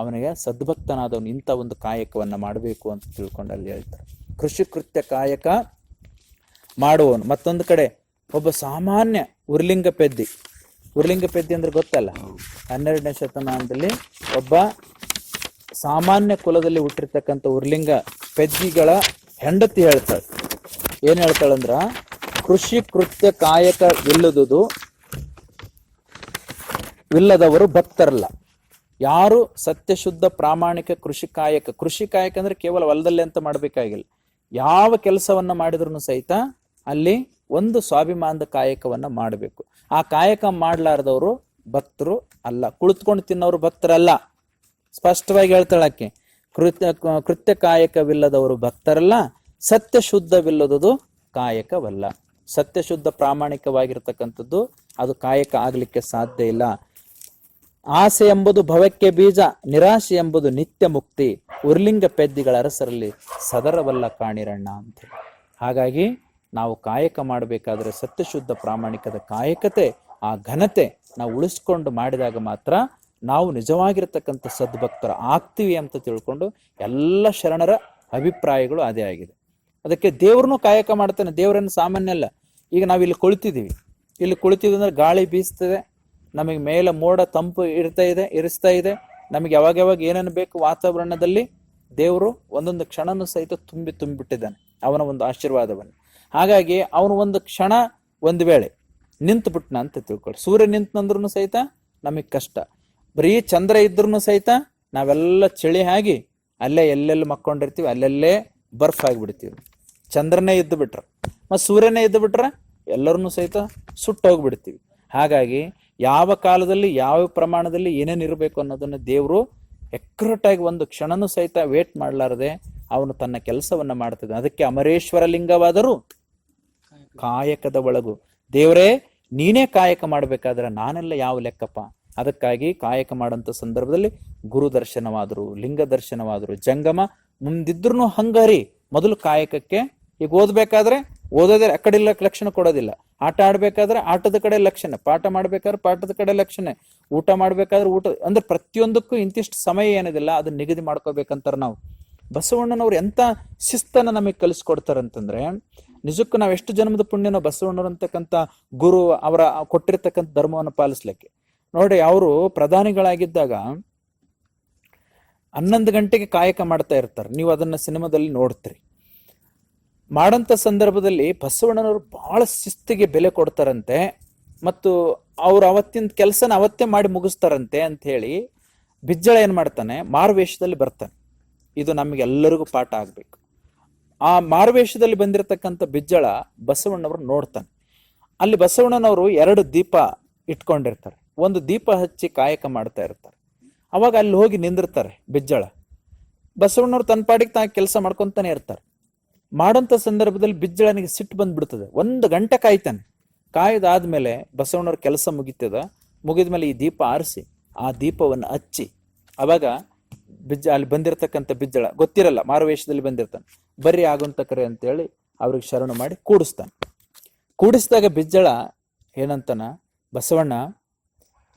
ಅವನಿಗೆ ಸದ್ಭಕ್ತನಾದವನು ಇಂಥ ಒಂದು ಕಾಯಕವನ್ನು ಮಾಡಬೇಕು ಅಂತ ತಿಳ್ಕೊಂಡು ಅಲ್ಲಿ ಹೇಳ್ತಾರೆ. ಕೃಷಿ ಕೃತ್ಯ ಕಾಯಕ ಮಾಡುವವನು. ಮತ್ತೊಂದು ಕಡೆ ಒಬ್ಬ ಸಾಮಾನ್ಯ ಉರ್ಲಿಂಗ ಪೆದ್ದಿ. ಉರ್ಲಿಂಗ ಪೆದ್ದಿ ಅಂದ್ರೆ ಗೊತ್ತಲ್ಲ, 12ನೇ ಶತಮಾನದಲ್ಲಿ ಒಬ್ಬ ಸಾಮಾನ್ಯ ಕುಲದಲ್ಲಿ ಹುಟ್ಟಿರ್ತಕ್ಕಂಥ ಉರ್ಲಿಂಗ ಪೆದ್ದಿಗಳ ಹೆಂಡತಿ ಹೇಳ್ತಾಳೆ. ಏನ್ ಹೇಳ್ತಾಳಂದ್ರ, ಕೃಷಿ ಕೃತ್ಯ ಕಾಯಕವಿಲ್ಲದವರು ಭಕ್ತರಲ್ಲ. ಯಾರು ಸತ್ಯಶುದ್ಧ ಪ್ರಾಮಾಣಿಕ ಕೃಷಿ ಕಾಯಕ ಅಂದ್ರೆ ಕೇವಲ ಹೊಲದಲ್ಲಿ ಅಂತ ಮಾಡಬೇಕಾಗಿಲ್ಲ. ಯಾವ ಕೆಲಸವನ್ನ ಮಾಡಿದ್ರು ಸಹಿತ ಅಲ್ಲಿ ಒಂದು ಸ್ವಾಭಿಮಾನದ ಕಾಯಕವನ್ನ ಮಾಡಬೇಕು. ಆ ಕಾಯಕ ಮಾಡ್ಲಾರ್ದವರು ಭಕ್ತರು ಅಲ್ಲ. ಕುಳಿತುಕೊಂಡು ತಿನ್ನೋರು ಭಕ್ತರಲ್ಲ. ಸ್ಪಷ್ಟವಾಗಿ ಹೇಳ್ತಾಳಕ್ಕೆ, ಕೃತ್ಯ ಕಾಯಕವಿಲ್ಲದವರು ಭಕ್ತರಲ್ಲ, ಸತ್ಯಶುದ್ಧವಿಲ್ಲದುದು ಕಾಯಕವಲ್ಲ. ಸತ್ಯಶುದ್ಧ ಪ್ರಾಮಾಣಿಕವಾಗಿರ್ತಕ್ಕಂಥದ್ದು ಅದು ಕಾಯಕ ಆಗ್ಲಿಕ್ಕೆ ಸಾಧ್ಯ ಇಲ್ಲ. ಆಸೆ ಎಂಬುದು ಭವಕ್ಕೆ ಬೀಜ, ನಿರಾಶೆ ಎಂಬುದು ನಿತ್ಯ ಮುಕ್ತಿ. ಉರ್ಲಿಂಗ ಪೆದ್ದಿಗಳ ಅರಸರಲ್ಲಿ ಸದರವಲ್ಲ ಕಾಣಿರಣ್ಣ ಅಂತ. ಹಾಗಾಗಿ ನಾವು ಕಾಯಕ ಮಾಡಬೇಕಾದ್ರೆ ಸತ್ಯಶುದ್ಧ ಪ್ರಾಮಾಣಿಕದ ಕಾಯಕತೆ, ಆ ಘನತೆ ನಾವು ಉಳಿಸ್ಕೊಂಡು ಮಾಡಿದಾಗ ಮಾತ್ರ ನಾವು ನಿಜವಾಗಿರ್ತಕ್ಕಂಥ ಸದ್ಭಕ್ತರ ಆಗ್ತೀವಿ ಅಂತ ತಿಳ್ಕೊಂಡು ಎಲ್ಲ ಶರಣರ ಅಭಿಪ್ರಾಯಗಳು ಅದೇ ಆಗಿದೆ. ಅದಕ್ಕೆ ದೇವ್ರನ್ನೂ ಕಾಯಕ ಮಾಡ್ತಾನೆ. ದೇವರನ್ನು ಸಾಮಾನ್ಯ ಅಲ್ಲ. ಈಗ ನಾವು ಇಲ್ಲಿ ಕುಳಿತಿದ್ದೀವಿ ಅಂದ್ರೆ ಗಾಳಿ ಬೀಸ್ತದೆ, ನಮಗೆ ಮೇಲೆ ಮೋಡ ತಂಪು ಇರಿಸ್ತಾ ಇದೆ. ನಮಗೆ ಯಾವಾಗ ಏನೇನು ಬೇಕು ವಾತಾವರಣದಲ್ಲಿ ದೇವರು ಒಂದೊಂದು ಕ್ಷಣನೂ ಸಹಿತ ತುಂಬಿಟ್ಟಿದ್ದಾನೆ ಅವನ ಒಂದು ಆಶೀರ್ವಾದವನ್ನು. ಹಾಗಾಗಿ ಅವನು ಒಂದು ಕ್ಷಣ ಒಂದು ವೇಳೆ ನಿಂತು ಬಿಟ್ನ ಅಂತ ತಿಳ್ಕೊಳ್ಳಿ. ಸೂರ್ಯ ನಿಂತಂದ್ರೂ ಸಹಿತ ನಮಗೆ ಕಷ್ಟ. ಬರೀ ಚಂದ್ರ ಇದ್ರೂ ಸಹಿತ ನಾವೆಲ್ಲ ಚಳಿ ಆಗಿ ಅಲ್ಲೇ ಎಲ್ಲೆಲ್ಲಿ ಮಕ್ಕೊಂಡಿರ್ತೀವಿ, ಅಲ್ಲೆಲ್ಲೇ ಬರ್ಫ್ ಆಗಿಬಿಡ್ತೀವಿ. ಚಂದ್ರನೇ ಇದ್ದು ಬಿಟ್ರ ಮತ್ತು ಸೂರ್ಯನೇ ಇದ್ದು ಬಿಟ್ರೆ ಎಲ್ಲರನ್ನೂ ಸಹಿತ ಸುಟ್ಟೋಗ್ಬಿಡ್ತೀವಿ. ಹಾಗಾಗಿ ಯಾವ ಕಾಲದಲ್ಲಿ ಯಾವ ಪ್ರಮಾಣದಲ್ಲಿ ಏನೇನು ಇರಬೇಕು ಅನ್ನೋದನ್ನು ದೇವರು ಎಕ್ಯುರೇಟಾಗಿ ಒಂದು ಕ್ಷಣನೂ ಸಹಿತ ವೇಟ್ ಮಾಡಲಾರದೆ ಅವನು ತನ್ನ ಕೆಲಸವನ್ನ ಮಾಡ್ತಿದ್ದ. ಅದಕ್ಕೆ ಅಮರೇಶ್ವರ ಲಿಂಗವಾದರೂ ಕಾಯಕದ ಒಳಗು. ದೇವರೇ ನೀನೇ ಕಾಯಕ ಮಾಡಬೇಕಾದ್ರೆ ನಾನೆಲ್ಲ ಯಾವ ಲೆಕ್ಕಪ್ಪ. ಅದಕ್ಕಾಗಿ ಕಾಯಕ ಮಾಡೋಂಥ ಸಂದರ್ಭದಲ್ಲಿ ಗುರು ದರ್ಶನವಾದರು, ಲಿಂಗ ದರ್ಶನವಾದರು, ಜಂಗಮ ಮುಂದಿದ್ರು ಹಂಗರಿ. ಮೊದಲು ಕಾಯಕಕ್ಕೆ, ಈಗ ಓದ್ಬೇಕಾದ್ರೆ ಓದೋದೇ ಆ ಕಡೆ ಲಕ್ಷಣ ಕೊಡೋದಿಲ್ಲ. ಆಟ ಆಡ್ಬೇಕಾದ್ರೆ ಆಟದ ಕಡೆ ಲಕ್ಷಣ, ಪಾಠ ಮಾಡ್ಬೇಕಾದ್ರೆ ಪಾಠದ ಕಡೆ ಲಕ್ಷಣ, ಊಟ ಮಾಡ್ಬೇಕಾದ್ರೆ ಊಟ, ಅಂದ್ರೆ ಪ್ರತಿಯೊಂದಕ್ಕೂ ಇಂತಿಷ್ಟು ಸಮಯ ಏನಿದಿಲ್ಲ ಅದನ್ನ ನಿಗದಿ ಮಾಡ್ಕೋಬೇಕಂತಾರೆ. ನಾವು ಬಸವಣ್ಣನವ್ರು ಎಂತ ಶಿಸ್ತನ್ನ ನಮಗೆ ಕಲಿಸ್ಕೊಡ್ತಾರಂತಂದ್ರೆ, ನಿಜಕ್ಕೂ ನಾವು ಎಷ್ಟು ಜನ್ಮದ ಪುಣ್ಯನೋ ಬಸವಣ್ಣವ್ರು ಅಂತಕ್ಕಂಥ ಗುರು ಅವರ ಕೊಟ್ಟಿರ್ತಕ್ಕಂಥ ಧರ್ಮವನ್ನು ಪಾಲಿಸ್ಲಿಕ್ಕೆ. ನೋಡಿ, ಅವರು ಪ್ರಧಾನಿಗಳಾಗಿದ್ದಾಗ 11 ಗಂಟೆಗೆ ಕಾಯಕ ಮಾಡ್ತಾ ಇರ್ತಾರೆ. ನೀವು ಅದನ್ನ ಸಿನಿಮಾದಲ್ಲಿ ನೋಡ್ತೀರಿ. ಮಾಡಂತ ಸಂದರ್ಭದಲ್ಲಿ ಬಸವಣ್ಣನವರು ಬಹಳ ಶಿಸ್ತಿಗೆ ಬೆಲೆ ಕೊಡ್ತಾರಂತೆ ಮತ್ತು ಅವ್ರು ಅವತ್ತಿನ ಕೆಲಸನ ಅವತ್ತೇ ಮಾಡಿ ಮುಗಿಸ್ತಾರಂತೆ ಅಂತ ಹೇಳಿ ಬಿಜ್ಜಳ ಏನ್ ಮಾಡ್ತಾನೆ, ಮಾರುವೇಷದಲ್ಲಿ ಬರ್ತಾನೆ. ಇದು ನಮಗೆಲ್ಲರಿಗೂ ಪಾಠ ಆಗ್ಬೇಕು. ಆ ಮಾರುವೇಷದಲ್ಲಿ ಬಂದಿರತಕ್ಕಂಥ ಬಿಜ್ಜಳ ಬಸವಣ್ಣವ್ರು ನೋಡ್ತಾನೆ. ಅಲ್ಲಿ ಬಸವಣ್ಣನವರು 2 ದೀಪ ಇಟ್ಕೊಂಡಿರ್ತಾರೆ. ಒಂದು ದೀಪ ಹಚ್ಚಿ ಕಾಯಕ ಮಾಡ್ತಾ ಇರ್ತಾರೆ. ಅವಾಗ ಅಲ್ಲಿ ಹೋಗಿ ನಿಂದಿರ್ತಾರೆ ಬಿಜ್ಜಳ. ಬಸವಣ್ಣವ್ರು ತನ್ನ ಪಾಡಿಗೆ ತಾ ಕೆಲಸ ಮಾಡ್ಕೊಂತಾನೆ ಇರ್ತಾರೆ. ಮಾಡೋಂಥ ಸಂದರ್ಭದಲ್ಲಿ ಬಿಜ್ಜಳನಿಗೆ ಸಿಟ್ಟು ಬಂದ್ಬಿಡ್ತದೆ. 1 ಗಂಟೆ ಕಾಯ್ತಾನೆ. ಕಾಯ್ದಾದ್ಮೇಲೆ ಬಸವಣ್ಣವ್ರ ಕೆಲಸ ಮುಗಿದ್ಮೇಲೆ ಈ ದೀಪ ಆರಿಸಿ ಆ ದೀಪವನ್ನು ಹಚ್ಚಿ, ಅವಾಗ ಅಲ್ಲಿ ಬಂದಿರತಕ್ಕಂಥ ಬಿಜ್ಜಳ ಗೊತ್ತಿರಲ್ಲ, ಮಾರುವೇಷದಲ್ಲಿ ಬಂದಿರ್ತಾನೆ. ಬರ್ರಿ ಆಗುಂತಕರೆ ಅಂತೇಳಿ ಅವ್ರಿಗೆ ಶರಣು ಮಾಡಿ ಕೂಡಿಸ್ತಾನೆ. ಕೂಡಿಸಿದಾಗ ಬಿಜ್ಜಳ ಏನಂತಾನ, ಬಸವಣ್ಣ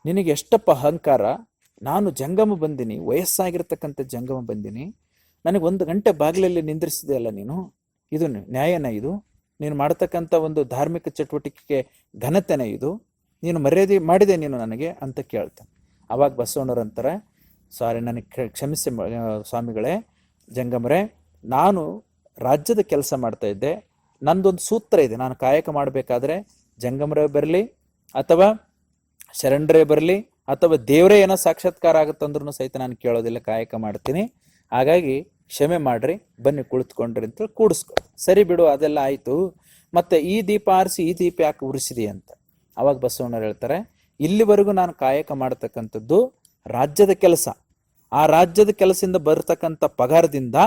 ನಿನಗೆ ಎಷ್ಟಪ್ಪ ಅಹಂಕಾರ, ನಾನು ಜಂಗಮ ಬಂದಿನಿ, ವಯಸ್ಸಾಗಿರ್ತಕ್ಕಂಥ ಜಂಗಮ ಬಂದಿನಿ, ನನಗೆ 1 ಗಂಟೆ ಬಾಗಿಲಲ್ಲಿ ನಿಂದ್ರಿಸಿದೆ ಅಲ್ಲ ನೀನು, ಇದು ನ್ಯಾಯನ? ಇದು ನೀನು ಮಾಡತಕ್ಕಂಥ ಒಂದು ಧಾರ್ಮಿಕ ಚಟುವಟಿಕೆಗೆ ಘನತೆನ ಇದು? ನೀನು ಮರ್ಯಾದೆ ಮಾಡಿದೆ ನೀನು ನನಗೆ ಅಂತ ಕೇಳ್ತಾನೆ. ಅವಾಗ ಬಸವಣ್ಣವ್ರು ಅಂತಾರೆ, ಸಾರಿ ನನಗೆ ಕ್ಷಮಿಸಿ ಸ್ವಾಮಿಗಳೇ, ಜಂಗಮರೇ, ನಾನು ರಾಜ್ಯದ ಕೆಲಸ ಮಾಡ್ತಾ ಇದ್ದೆ. ನಂದೊಂದು ಸೂತ್ರ ಇದೆ, ನಾನು ಕಾಯಕ ಮಾಡಬೇಕಾದ್ರೆ ಜಂಗಮರೇ ಬರಲಿ ಅಥವಾ ಶರಣರೇ ಬರಲಿ ಅಥವಾ ದೇವರೇ ಏನೋ ಸಾಕ್ಷಾತ್ಕಾರ ಆಗುತ್ತಂದ್ರೂ ಸಹಿತ ನಾನು ಕೇಳೋದಿಲ್ಲ, ಕಾಯಕ ಮಾಡ್ತೀನಿ. ಹಾಗಾಗಿ ಕ್ಷಮೆ ಮಾಡ್ರಿ, ಬನ್ನಿ ಕುಳಿತುಕೊಂಡ್ರಿ ಅಂತೇಳಿ ಕೂಡಿಸ್ಕೊ. ಸರಿ ಬಿಡು, ಅದೆಲ್ಲ ಆಯಿತು. ಮತ್ತೆ ಈ ದೀಪ ಆರಿಸಿ ಈ ದೀಪ ಯಾಕೆ ಉರಿಸಿದಿ ಅಂತ. ಅವಾಗ ಬಸವಣ್ಣರು ಹೇಳ್ತಾರೆ, ಇಲ್ಲಿವರೆಗೂ ನಾನು ಕಾಯಕ ಮಾಡತಕ್ಕಂಥದ್ದು ರಾಜ್ಯದ ಕೆಲಸ. ಆ ರಾಜ್ಯದ ಕೆಲಸದಿಂದ ಬರತಕ್ಕಂಥ ಪಗಾರದಿಂದ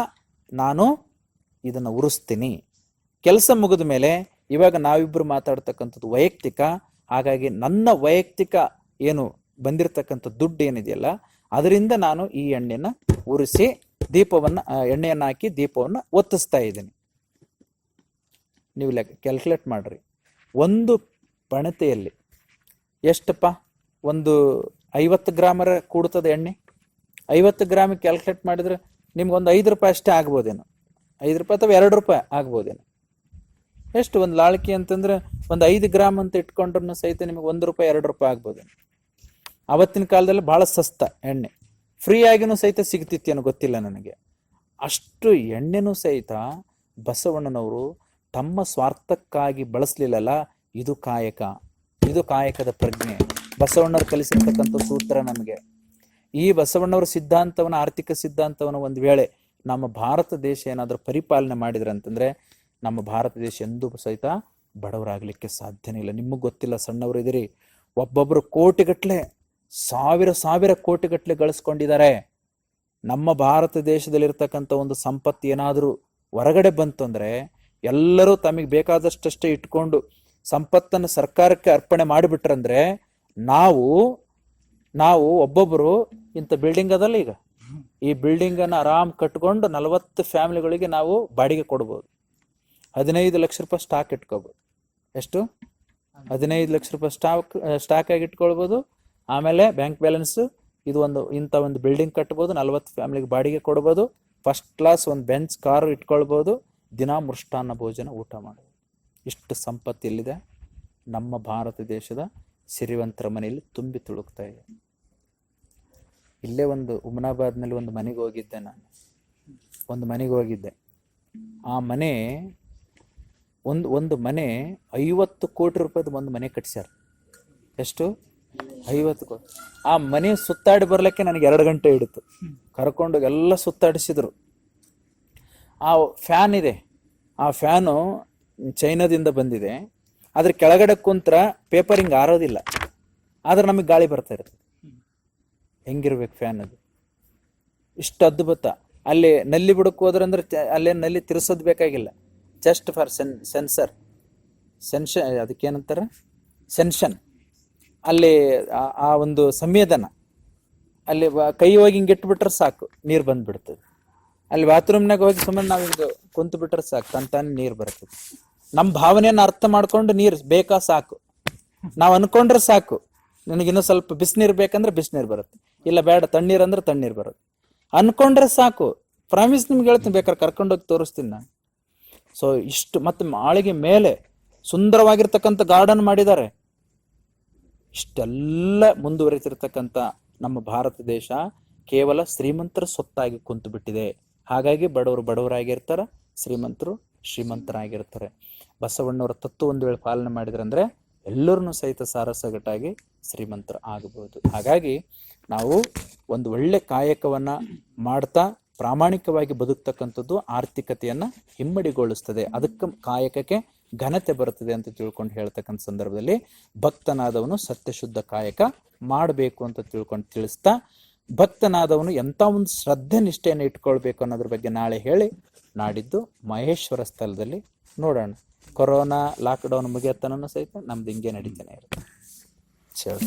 ನಾನು ಇದನ್ನು ಉರಿಸ್ತೀನಿ. ಕೆಲಸ ಮುಗಿದ ಮೇಲೆ ಇವಾಗ ನಾವಿಬ್ಬರು ಮಾತಾಡ್ತಕ್ಕಂಥದ್ದು ವೈಯಕ್ತಿಕ. ಹಾಗಾಗಿ ನನ್ನ ವೈಯಕ್ತಿಕ ಏನು ಬಂದಿರತಕ್ಕಂಥ ದುಡ್ಡು ಏನಿದೆಯಲ್ಲ ಅದರಿಂದ ನಾನು ಈ ಎಣ್ಣೆನ ಉರಿಸಿ ದೀಪವನ್ನು ಎಣ್ಣೆಯನ್ನು ಹಾಕಿ ದೀಪವನ್ನು ಒತ್ತಿಸ್ತಾ ಇದ್ದೀನಿ. ನೀವು ಕ್ಯಾಲ್ಕುಲೇಟ್ ಮಾಡ್ರಿ, ಒಂದು ಪಣತೆಯಲ್ಲಿ ಎಷ್ಟಪ್ಪ, ಒಂದು 50 ಗ್ರಾಮರ ಕೂಡ್ತದೆ ಎಣ್ಣೆ. 50 ಗ್ರಾಮಿಗೆ ಕ್ಯಾಲ್ಕುಲೇಟ್ ಮಾಡಿದ್ರೆ ನಿಮ್ಗೊಂದು 5 ರೂಪಾಯಿ ಅಷ್ಟೇ ಆಗ್ಬೋದೇನೋ, 5 ರೂಪಾಯಿ ಅಥವಾ 2 ರೂಪಾಯಿ ಆಗ್ಬೋದೇನೋ. ಎಷ್ಟು ಒಂದು ಲಾಳಕಿ ಅಂತಂದ್ರೆ ಒಂದು 5 ಗ್ರಾಮ್ ಅಂತ ಇಟ್ಕೊಂಡ್ರೂ ಸಹಿತ ನಿಮಗೆ 1 ರೂಪಾಯಿ 2 ರೂಪಾಯಿ ಆಗ್ಬೋದೇನೋ. ಅವತ್ತಿನ ಕಾಲದಲ್ಲಿ ಭಾಳ ಸಸ್ತ ಎಣ್ಣೆ, ಫ್ರೀ ಆಗಿನೂ ಸಹಿತ ಸಿಗ್ತಿತ್ತೇನೋ ಗೊತ್ತಿಲ್ಲ ನನಗೆ. ಅಷ್ಟು ಎಣ್ಣೆನೂ ಸಹಿತ ಬಸವಣ್ಣನವರು ತಮ್ಮ ಸ್ವಾರ್ಥಕ್ಕಾಗಿ ಬಳಸಲಿಲ್ಲಲ್ಲ. ಇದು ಕಾಯಕ, ಇದು ಕಾಯಕದ ಪ್ರಜ್ಞೆ. ಬಸವಣ್ಣವ್ರು ಕಲಿಸಿರ್ತಕ್ಕಂಥ ಸೂತ್ರ ನಮಗೆ. ಈ ಬಸವಣ್ಣವರ ಸಿದ್ಧಾಂತವನ್ನು, ಆರ್ಥಿಕ ಸಿದ್ಧಾಂತವನ್ನು ಒಂದು ವೇಳೆ ನಮ್ಮ ಭಾರತ ದೇಶ ಏನಾದರೂ ಪರಿಪಾಲನೆ ಮಾಡಿದ್ರೆ ಅಂತಂದ್ರೆ ನಮ್ಮ ಭಾರತ ದೇಶ ಎಂದೂ ಸಹಿತ ಬಡವರಾಗಲಿಕ್ಕೆ ಸಾಧ್ಯನೇ ಇಲ್ಲ. ನಿಮಗೆ ಗೊತ್ತಿಲ್ಲ, ಸಣ್ಣವರು ಇದ್ದೀರಿ, ಒಬ್ಬೊಬ್ಬರು ಕೋಟಿಗಟ್ಟಲೆ, ಸಾವಿರ ಕೋಟಿಗಟ್ಟಲೆ ಗಳಿಸ್ಕೊಂಡಿದ್ದಾರೆ. ನಮ್ಮ ಭಾರತ ದೇಶದಲ್ಲಿರ್ತಕ್ಕಂಥ ಒಂದು ಸಂಪತ್ತು ಏನಾದರೂ ಹೊರಗಡೆ ಬಂತು ಅಂದರೆ ಎಲ್ಲರೂ ತಮಗೆ ಬೇಕಾದಷ್ಟಷ್ಟೇ ಇಟ್ಕೊಂಡು ಸಂಪತ್ತನ್ನು ಸರ್ಕಾರಕ್ಕೆ ಅರ್ಪಣೆ ಮಾಡಿಬಿಟ್ರಂದ್ರೆ ನಾವು ಒಬ್ಬೊಬ್ಬರು ಇಂಥ ಬಿಲ್ಡಿಂಗ್ ಅದಲ್ಲ, ಈಗ ಈ ಬಿಲ್ಡಿಂಗನ್ನು ಆರಾಮ್ ಕಟ್ಕೊಂಡು 40 ಫ್ಯಾಮಿಲಿಗಳಿಗೆ ನಾವು ಬಾಡಿಗೆ ಕೊಡ್ಬೋದು. 15 ಲಕ್ಷ ರೂಪಾಯಿ ಸ್ಟಾಕ್ ಇಟ್ಕೋಬೋದು. ಎಷ್ಟು? 15 ಲಕ್ಷ ರೂಪಾಯಿ ಸ್ಟಾಕ್ ಆಗಿ ಇಟ್ಕೊಳ್ಬೋದು. ಆಮೇಲೆ ಬ್ಯಾಂಕ್ ಬ್ಯಾಲೆನ್ಸು ಇದು ಇಂಥ ಒಂದು ಬಿಲ್ಡಿಂಗ್ ಕಟ್ಬೋದು, 40 ಫ್ಯಾಮಿಲಿಗೆ ಬಾಡಿಗೆ ಕೊಡ್ಬೋದು, ಫಸ್ಟ್ ಕ್ಲಾಸ್ ಒಂದು ಬೆಂಚ್ ಕಾರು ಇಟ್ಕೊಳ್ಬೋದು, ದಿನ ಮೃಷ್ಟಾನ್ನ ಭೋಜನ ಊಟ ಮಾಡೋದು. ಇಷ್ಟು ಸಂಪತ್ತು ಎಲ್ಲಿದೆ? ನಮ್ಮ ಭಾರತ ದೇಶದ ಸಿರಿವಂತರ ಮನೆಯಲ್ಲಿ ತುಂಬಿ ತುಳುಕ್ತಾ ಇದೆ. ಇಲ್ಲೇ ಒಂದು ಹುಮನಾಬಾದ್ನಲ್ಲಿ ಒಂದು ಮನೆಗೆ ಹೋಗಿದ್ದೆ ನಾನು. ಆ ಮನೆ ಒಂದು ಮನೆ 50 ಕೋಟಿ ರೂಪಾಯಿದು ಒಂದು ಮನೆ ಕಟ್ಸ್ಯಾರ. ಎಷ್ಟು? 50 ಕೋಟಿ. ಆ ಮನೆ ಸುತ್ತಾಡಿ ಬರ್ಲಿಕ್ಕೆ ನನಗೆ 2 ಗಂಟೆ ಹಿಡಿತು. ಕರ್ಕೊಂಡೋಗಿ ಎಲ್ಲ ಸುತ್ತಾಡಿಸಿದ್ರು. ಆ ಫ್ಯಾನ್ ಇದೆ, ಆ ಫ್ಯಾನು ಚೈನಾದಿಂದ ಬಂದಿದೆ. ಅದ್ರ ಕೆಳಗಡೆ ಕುಂತ್ರ ಪೇಪರ್ ಹಿಂಗೆ ಆರೋದಿಲ್ಲ, ಆದ್ರೆ ನಮಗೆ ಗಾಳಿ ಬರ್ತಾ ಇರ್ತದೆ. ಹೆಂಗಿರ್ಬೇಕು ಫ್ಯಾನ್ ಅದು? ಇಷ್ಟು ಅದ್ಭುತ. ಅಲ್ಲಿ ನಲ್ಲಿ ಬಿಡಕ್ಕೆ ಹೋದ್ರಂದ್ರೆ ಅಲ್ಲೇ ನಲ್ಲಿ ತಿರ್ಸೋದು ಬೇಕಾಗಿಲ್ಲ, ಜಸ್ಟ್ ಫಾರ್ ಸೆನ್ಷನ್ ಅದಕ್ಕೇನಂತಾರೆ, ಸೆನ್ಷನ್. ಅಲ್ಲಿ ಆ ಒಂದು ಸಂವೇದನ, ಅಲ್ಲಿ ಕೈ ಹೋಗಿ ಹಿಂಗೆ ಇಟ್ಬಿಟ್ರೆ ಸಾಕು, ನೀರು ಬಂದ್ಬಿಡ್ತದೆ. ಅಲ್ಲಿ ಬಾತ್ರೂಮ್ನಾಗ ಹೋಗಿ ಸುಮ್ಮನೆ ನಾವು ಹಿಂಗೆ ಕುಂತು ಬಿಟ್ರೆ ಸಾಕು, ತಂತಾನೆ ನೀರು ಬರ್ತದೆ. ನಮ್ಮ ಭಾವನೆಯನ್ನು ಅರ್ಥ ಮಾಡ್ಕೊಂಡು ನೀರು ಬೇಕಾ ಸಾಕು, ನಾವು ಅನ್ಕೊಂಡ್ರೆ ಸಾಕು. ನನಗಿನ್ನೂ ಸ್ವಲ್ಪ ಬಿಸಿನೀರು ಬೇಕಂದ್ರೆ ಬಿಸಿನೀರು ಬರುತ್ತೆ, ಇಲ್ಲ ಬೇಡ ತಣ್ಣೀರು ಅಂದ್ರೆ ತಣ್ಣೀರು ಬರುತ್ತೆ. ಅನ್ಕೊಂಡ್ರೆ ಸಾಕು. ಪ್ರಾಮಿಸ್ ನಿಮ್ಗೆ ಹೇಳ್ತೀನಿ, ಬೇಕಾದ್ರೆ ಕರ್ಕೊಂಡೋಗಿ ತೋರಿಸ್ತೀನಿ ನಾನು. ಸೊ ಇಷ್ಟು, ಮತ್ತು ಮಾಳಿಗೆ ಮೇಲೆ ಸುಂದರವಾಗಿರ್ತಕ್ಕಂಥ ಗಾರ್ಡನ್ ಮಾಡಿದ್ದಾರೆ. ಇಷ್ಟೆಲ್ಲ ಮುಂದುವರಿತಿರ್ತಕ್ಕಂಥ ನಮ್ಮ ಭಾರತ ದೇಶ ಕೇವಲ ಶ್ರೀಮಂತರ ಸೊತ್ತಾಗಿ ಕುಂತು ಬಿಟ್ಟಿದೆ. ಹಾಗಾಗಿ ಬಡವರು ಬಡವರಾಗಿರ್ತಾರೆ, ಶ್ರೀಮಂತರು ಶ್ರೀಮಂತರಾಗಿರ್ತಾರೆ. ಬಸವಣ್ಣವರ ತತ್ವ ಒಂದು ವೇಳೆ ಪಾಲನೆ ಮಾಡಿದ್ರಂದ್ರೆ ಎಲ್ಲರನ್ನೂ ಸಹಿತ ಸಾರಸಗಟಾಗಿ ಶ್ರೀಮಂತರು ಆಗಬಹುದು. ಹಾಗಾಗಿ ನಾವು ಒಂದು ಒಳ್ಳೆ ಕಾಯಕವನ್ನ ಮಾಡ್ತಾ ಪ್ರಾಮಾಣಿಕವಾಗಿ ಬದುಕ್ತಕ್ಕಂಥದ್ದು ಆರ್ಥಿಕತೆಯನ್ನ ಹಿಮ್ಮಡಿಗೊಳಿಸ್ತದೆ. ಅದಕ್ಕೆ ಕಾಯಕಕ್ಕೆ ಘನತೆ ಬರುತ್ತದೆ ಅಂತ ತಿಳ್ಕೊಂಡು ಹೇಳ್ತಕ್ಕಂಥ ಸಂದರ್ಭದಲ್ಲಿ ಭಕ್ತನಾದವನು ಸತ್ಯಶುದ್ಧ ಕಾಯಕ ಮಾಡಬೇಕು ಅಂತ ತಿಳ್ಕೊಂಡು ತಿಳಿಸ್ತಾ, ಭಕ್ತನಾದವನು ಎಂಥ ಒಂದು ಶ್ರದ್ಧೆ ನಿಷ್ಠೆಯನ್ನು ಇಟ್ಕೊಳ್ಬೇಕು ಅನ್ನೋದ್ರ ಬಗ್ಗೆ ನಾಳೆ ಹೇಳಿ, ನಾಡಿದ್ದು ಮಹೇಶ್ವರ ಸ್ಥಳದಲ್ಲಿ ನೋಡೋಣ. ಕೊರೋನಾ ಲಾಕ್ಡೌನ್ ಮುಗಿಯತ್ತನೂ ಸಹಿತ ನಮ್ದು ಹಿಂಗೆ ನಡೀತಾನೆ ಇರುತ್ತೆ. ಚಲೋ.